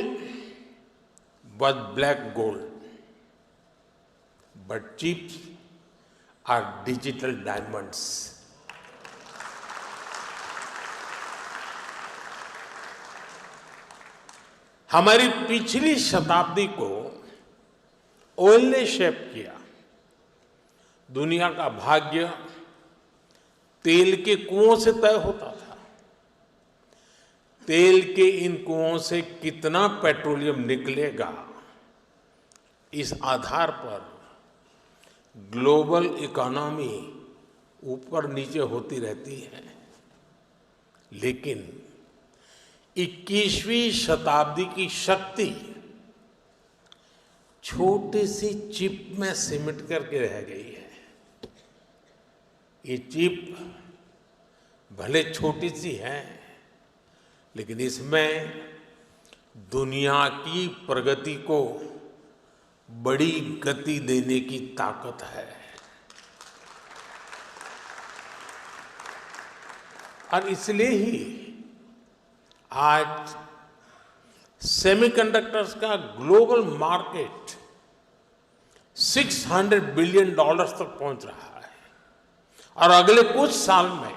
was black gold, but chips are digital diamonds. हमारी पिछली शताब्दी को ऑयल ने शेप किया। दुनिया का भाग्य तेल के कुओं से तय होता था। तेल के इन कुओं से कितना पेट्रोलियम निकलेगा, इस आधार पर ग्लोबल इकोनॉमी ऊपर नीचे होती रहती है। लेकिन 21वीं शताब्दी की शक्ति छोटी सी चिप में सिमट करके रह गई है। ये चिप भले छोटी सी है, लेकिन इसमें दुनिया की प्रगति को बड़ी गति देने की ताकत है। और इसलिए ही आज सेमीकंडक्टर्स का ग्लोबल मार्केट $600 बिलियन तक पहुंच रहा है और अगले कुछ साल में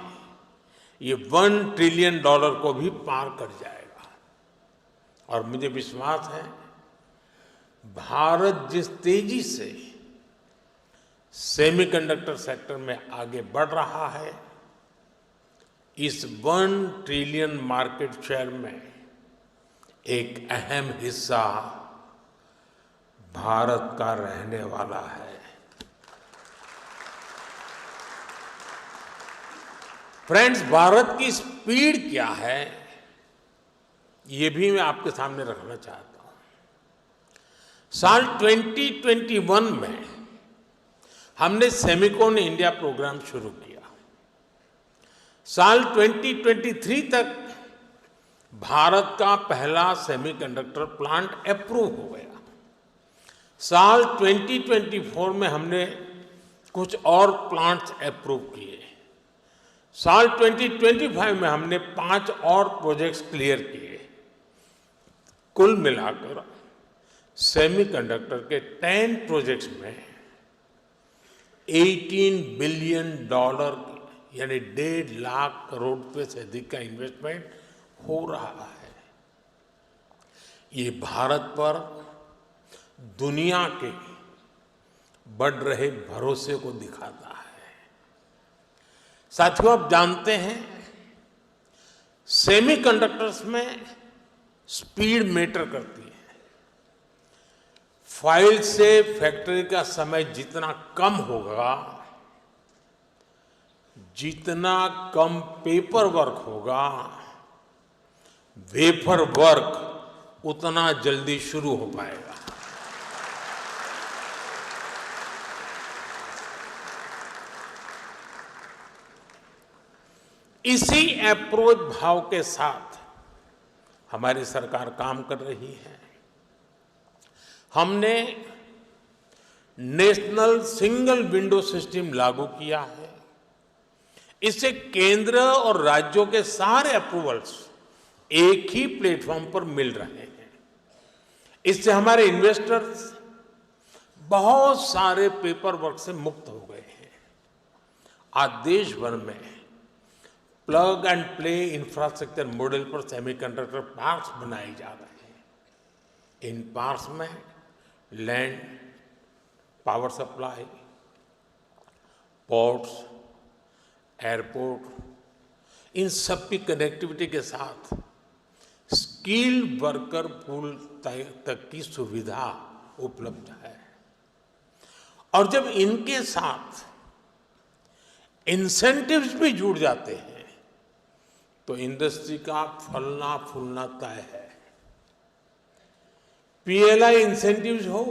ये $1 ट्रिलियन को भी पार कर जाएगा। और मुझे विश्वास है, भारत जिस तेजी से सेमीकंडक्टर सेक्टर में आगे बढ़ रहा है, इस $1 ट्रिलियन मार्केट शेयर में एक अहम हिस्सा भारत का रहने वाला है। फ्रेंड्स, भारत की स्पीड क्या है, ये भी मैं आपके सामने रखना चाहता हूं। साल 2021 में हमने सेमिकॉन इंडिया प्रोग्राम शुरू किया। साल 2023 तक भारत का पहला सेमीकंडक्टर प्लांट अप्रूव हो गया। साल 2024 में हमने कुछ और प्लांट्स अप्रूव किए। साल 2025 में हमने 5 और प्रोजेक्ट्स क्लियर किए। कुल मिलाकर सेमीकंडक्टर के 10 प्रोजेक्ट्स में $18 बिलियन यानी 1.5 लाख करोड़ रुपए से अधिक का इन्वेस्टमेंट हो रहा है। ये भारत पर दुनिया के बढ़ रहे भरोसे को दिखाता है। साथियों, आप जानते हैं, सेमीकंडक्टर्स में स्पीड मैटर करती है। फाइल से फैक्ट्री का समय जितना कम होगा, जितना कम पेपर वर्क होगा, वेफर वर्क उतना जल्दी शुरू हो पाएगा। इसी अप्रोच भाव के साथ हमारी सरकार काम कर रही है। हमने नेशनल सिंगल विंडो सिस्टम लागू किया है। इससे केंद्र और राज्यों के सारे अप्रूवल्स एक ही प्लेटफॉर्म पर मिल रहे हैं। इससे हमारे इन्वेस्टर्स बहुत सारे पेपर वर्क से मुक्त हो गए हैं। आज देश भर में plug and play infrastructure model पर सेमीकंडक्टर पार्क्स बनाए जा रहे हैं। इन पार्क्स में land, power supply, ports, airport, इन सब की कनेक्टिविटी के साथ स्किल्ड वर्कर पूल तक की सुविधा उपलब्ध है। और जब इनके साथ इंसेंटिव्स भी जुड़ जाते हैं तो इंडस्ट्री का फलना फूलना तय है। पीएलआई इंसेंटिव्स हो,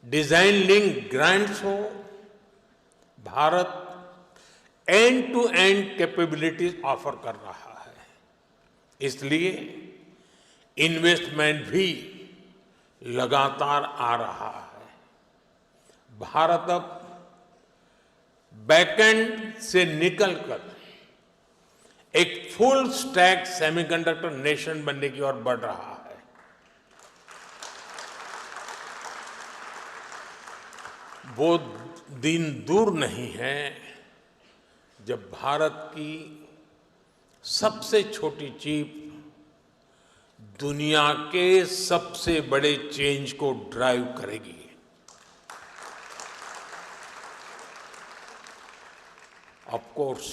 डिजाइन लिंक ग्रांट्स हो, Bharat end to end capabilities offer कर रहा है। इसलिए इन्वेस्टमेंट भी लगातार आ रहा है। भारत अब बैकएंड से निकलकर एक फुल स्टैक सेमीकंडक्टर नेशन बनने की ओर बढ़ रहा है। वो दिन दूर नहीं है जब भारत की सबसे छोटी चिप दुनिया के सबसे बड़े चेंज को ड्राइव करेगी। Of course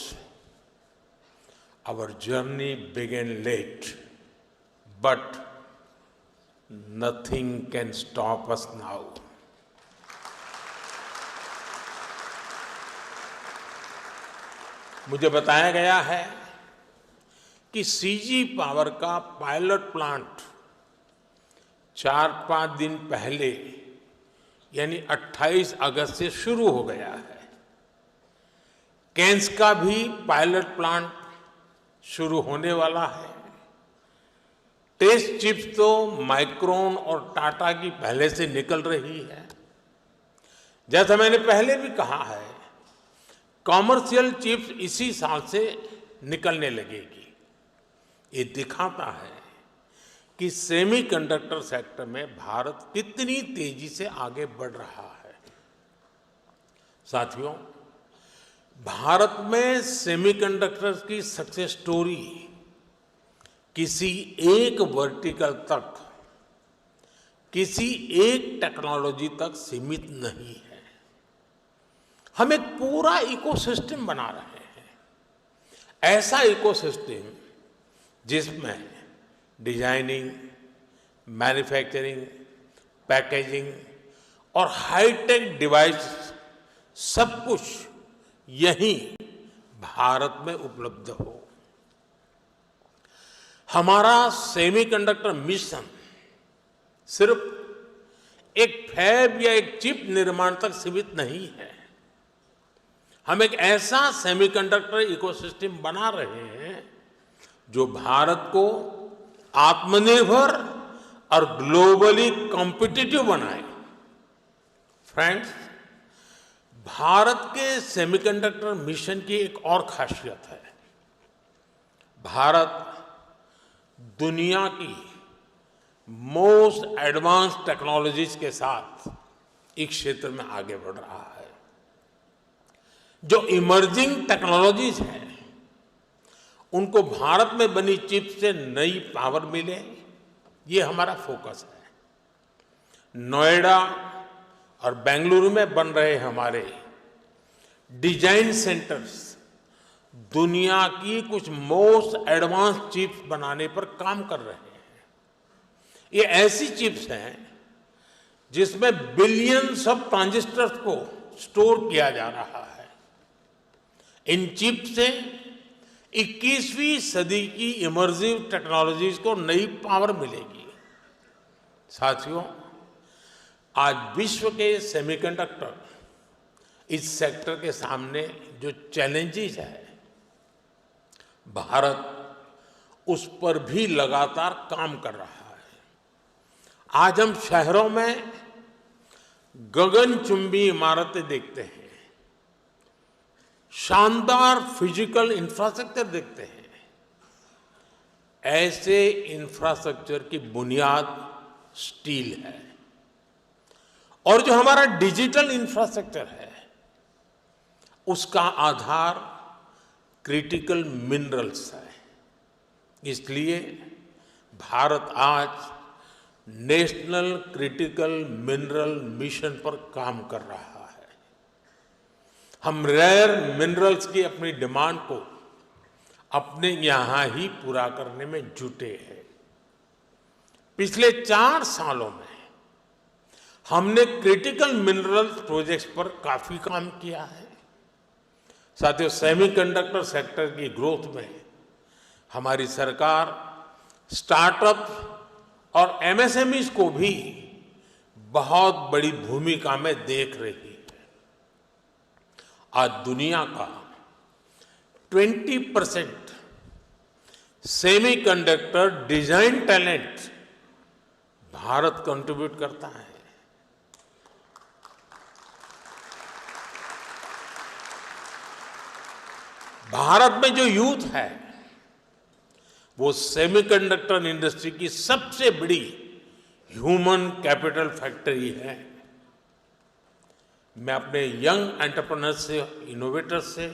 our journey began late, but nothing can stop us now. मुझे बताया गया है कि सीजी पावर का पायलट प्लांट 4-5 दिन पहले यानी 28 अगस्त से शुरू हो गया है। कैंस का भी पायलट प्लांट शुरू होने वाला है। टेस्ट चिप्स तो माइक्रोन और टाटा की पहले से निकल रही है। जैसा मैंने पहले भी कहा है, कॉमर्शियल चिप्स इसी साल से निकलने लगेगी। ये दिखाता है कि सेमीकंडक्टर सेक्टर में भारत कितनी तेजी से आगे बढ़ रहा है। साथियों, भारत में सेमीकंडक्टर्स की सक्सेस स्टोरी किसी एक वर्टिकल तक, किसी एक टेक्नोलॉजी तक सीमित नहीं है। हम एक पूरा इकोसिस्टम बना रहे हैं। ऐसा इकोसिस्टम जिसमें डिजाइनिंग, मैन्युफैक्चरिंग, पैकेजिंग और हाईटेक डिवाइस सब कुछ यहीं भारत में उपलब्ध हो। हमारा सेमीकंडक्टर मिशन सिर्फ एक फैब या एक चिप निर्माण तक सीमित नहीं है। हम एक ऐसा सेमीकंडक्टर इकोसिस्टम बना रहे हैं जो भारत को आत्मनिर्भर और ग्लोबली कॉम्पिटिटिव बनाए। फ्रेंड्स, भारत के सेमीकंडक्टर मिशन की एक और खासियत है। भारत दुनिया की मोस्ट एडवांस टेक्नोलॉजीज के साथ इस क्षेत्र में आगे बढ़ रहा है। जो इमर्जिंग टेक्नोलॉजीज हैं उनको भारत में बनी चिप से नई पावर मिले, ये हमारा फोकस है। नोएडा और बेंगलुरु में बन रहे हमारे डिजाइन सेंटर्स दुनिया की कुछ मोस्ट एडवांस चिप्स बनाने पर काम कर रहे हैं। ये ऐसी चिप्स हैं जिसमें बिलियंस ऑफ ट्रांजिस्टर्स को स्टोर किया जा रहा है। इन चिप से 21वीं सदी की इमर्सिव टेक्नोलॉजीज को नई पावर मिलेगी। साथियों, आज विश्व के सेमीकंडक्टर इस सेक्टर के सामने जो चैलेंजेस है, भारत उस पर भी लगातार काम कर रहा है। आज हम शहरों में गगनचुंबी इमारतें देखते हैं, शानदार फिजिकल इंफ्रास्ट्रक्चर देखते हैं। ऐसे इंफ्रास्ट्रक्चर की बुनियाद स्टील है और जो हमारा डिजिटल इंफ्रास्ट्रक्चर है उसका आधार क्रिटिकल मिनरल्स है। इसलिए भारत आज नेशनल क्रिटिकल मिनरल मिशन पर काम कर रहा है। हम रेयर मिनरल्स की अपनी डिमांड को अपने यहाँ ही पूरा करने में जुटे हैं। पिछले 4 सालों में हमने क्रिटिकल मिनरल्स प्रोजेक्ट्स पर काफी काम किया है। साथियों, सेमीकंडक्टर सेक्टर की ग्रोथ में हमारी सरकार स्टार्टअप और एमएसएमईज को भी बहुत बड़ी भूमिका में देख रही है। आज दुनिया का 20% semiconductor design talent Bharat contribute करता है। भारत में जो यूथ है वो सेमीकंडक्टर इंडस्ट्री की सबसे बड़ी ह्यूमन कैपिटल फैक्ट्री है। मैं अपने यंग एंटरप्रेन्योर्स से, इनोवेटर्स से,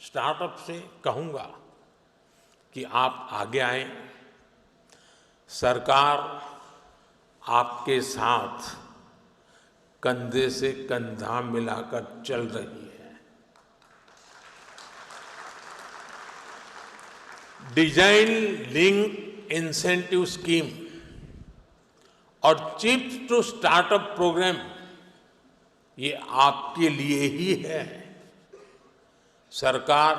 स्टार्टअप से कहूंगा कि आप आगे आएं। सरकार आपके साथ कंधे से कंधा मिलाकर चल रही है। डिजाइन लिंक इंसेंटिव स्कीम और चिप्स टू स्टार्टअप प्रोग्राम ये आपके लिए ही है। सरकार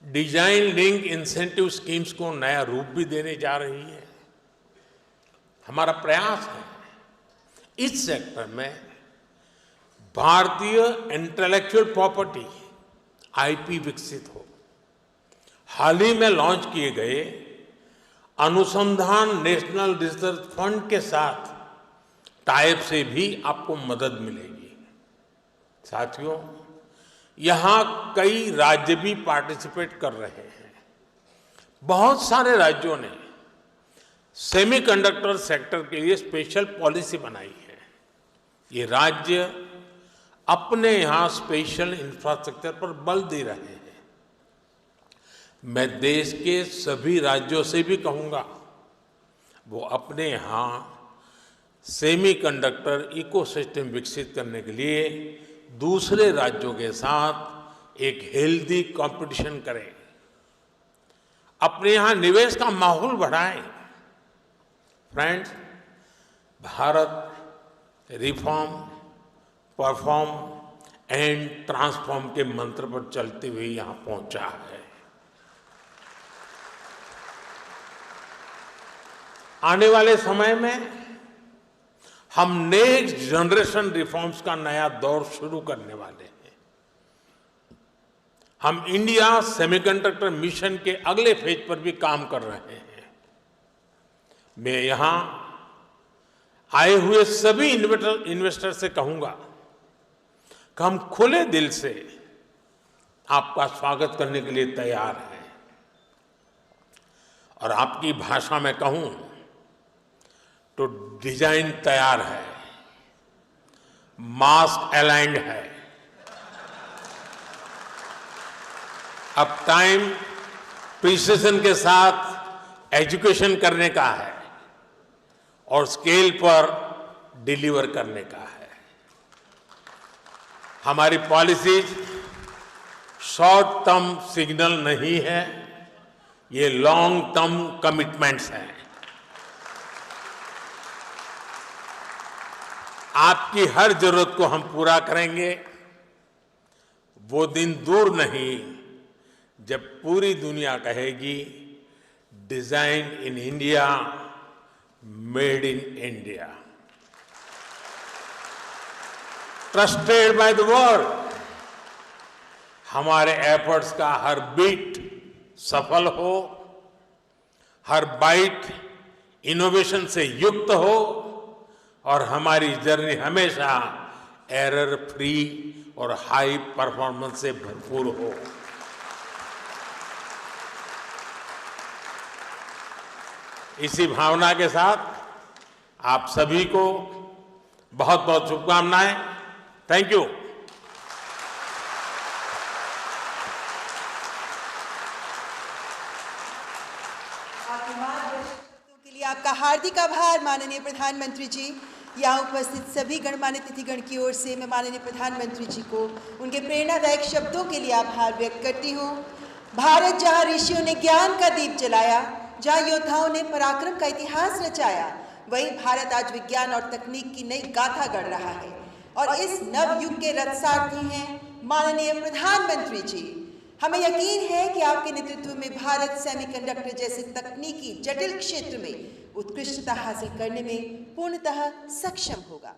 डिजाइन लिंक इंसेंटिव स्कीम्स को नया रूप भी देने जा रही है। हमारा प्रयास है इस सेक्टर में भारतीय इंटेलेक्चुअल प्रॉपर्टी आईपी विकसित हो। हाल ही में लॉन्च किए गए अनुसंधान नेशनल रिसर्च फंड के साथ टाइप से भी आपको मदद मिलेगी। साथियों, यहां कई राज्य भी पार्टिसिपेट कर रहे हैं। बहुत सारे राज्यों ने सेमीकंडक्टर सेक्टर के लिए स्पेशल पॉलिसी बनाई है। ये राज्य अपने यहां स्पेशल इंफ्रास्ट्रक्चर पर बल दे रहे हैं। मैं देश के सभी राज्यों से भी कहूंगा वो अपने यहां सेमीकंडक्टर इकोसिस्टम विकसित करने के लिए दूसरे राज्यों के साथ एक हेल्दी कंपटीशन करें, अपने यहां निवेश का माहौल बढ़ाएं। Friends, Bharat reform, perform and transform के मंत्र पर चलते हुए यहां पहुंचा है। आने वाले समय में हम नेक्स्ट जनरेशन रिफॉर्म्स का नया दौर शुरू करने वाले हैं। हम इंडिया सेमीकंडक्टर मिशन के अगले फेज पर भी काम कर रहे हैं। मैं यहां आए हुए सभी इन्वेस्टर से कहूंगा कि हम खुले दिल से आपका स्वागत करने के लिए तैयार हैं। और आपकी भाषा में कहूं तो डिजाइन तैयार है, मास्क अलाइंड है। अब टाइम प्रिसिजन के साथ एजुकेशन करने का है और स्केल पर डिलीवर करने का है। हमारी पॉलिसीज शॉर्ट टर्म सिग्नल नहीं है, ये लॉन्ग टर्म कमिटमेंट्स हैं। आपकी हर जरूरत को हम पूरा करेंगे। वो दिन दूर नहीं जब पूरी दुनिया कहेगी design in India, made in India, trusted by the world. हमारे एफर्ट्स का हर बीट सफल हो, हर बाइट इनोवेशन से युक्त हो और हमारी जर्नी हमेशा एरर फ्री और हाई परफॉर्मेंस से भरपूर हो। इसी भावना के साथ आप सभी को बहुत बहुत शुभकामनाएं। Thank you. के लिए आपका हार्दिक आभार माननीय प्रधानमंत्री जी। यहाँ उपस्थित सभी गणमान्य अतिथिगण की ओर से मैं माननीय प्रधानमंत्री जी को उनके प्रेरणादायक शब्दों के लिए आभार व्यक्त करती हूँ। भारत जहां ऋषियों ने ज्ञान का दीप जलाया, जहां योद्धाओं ने पराक्रम का इतिहास रचाया, वहीं भारत आज विज्ञान और तकनीक की नई गाथा गढ़ रहा है। और इस नव युग के रथसारथी हैं माननीय प्रधानमंत्री जी। हमें यकीन है कि आपके नेतृत्व में भारत सेमीकंडक्टर जैसे तकनीकी जटिल क्षेत्र में उत्कृष्टता हासिल करने में पूर्णतः सक्षम होगा।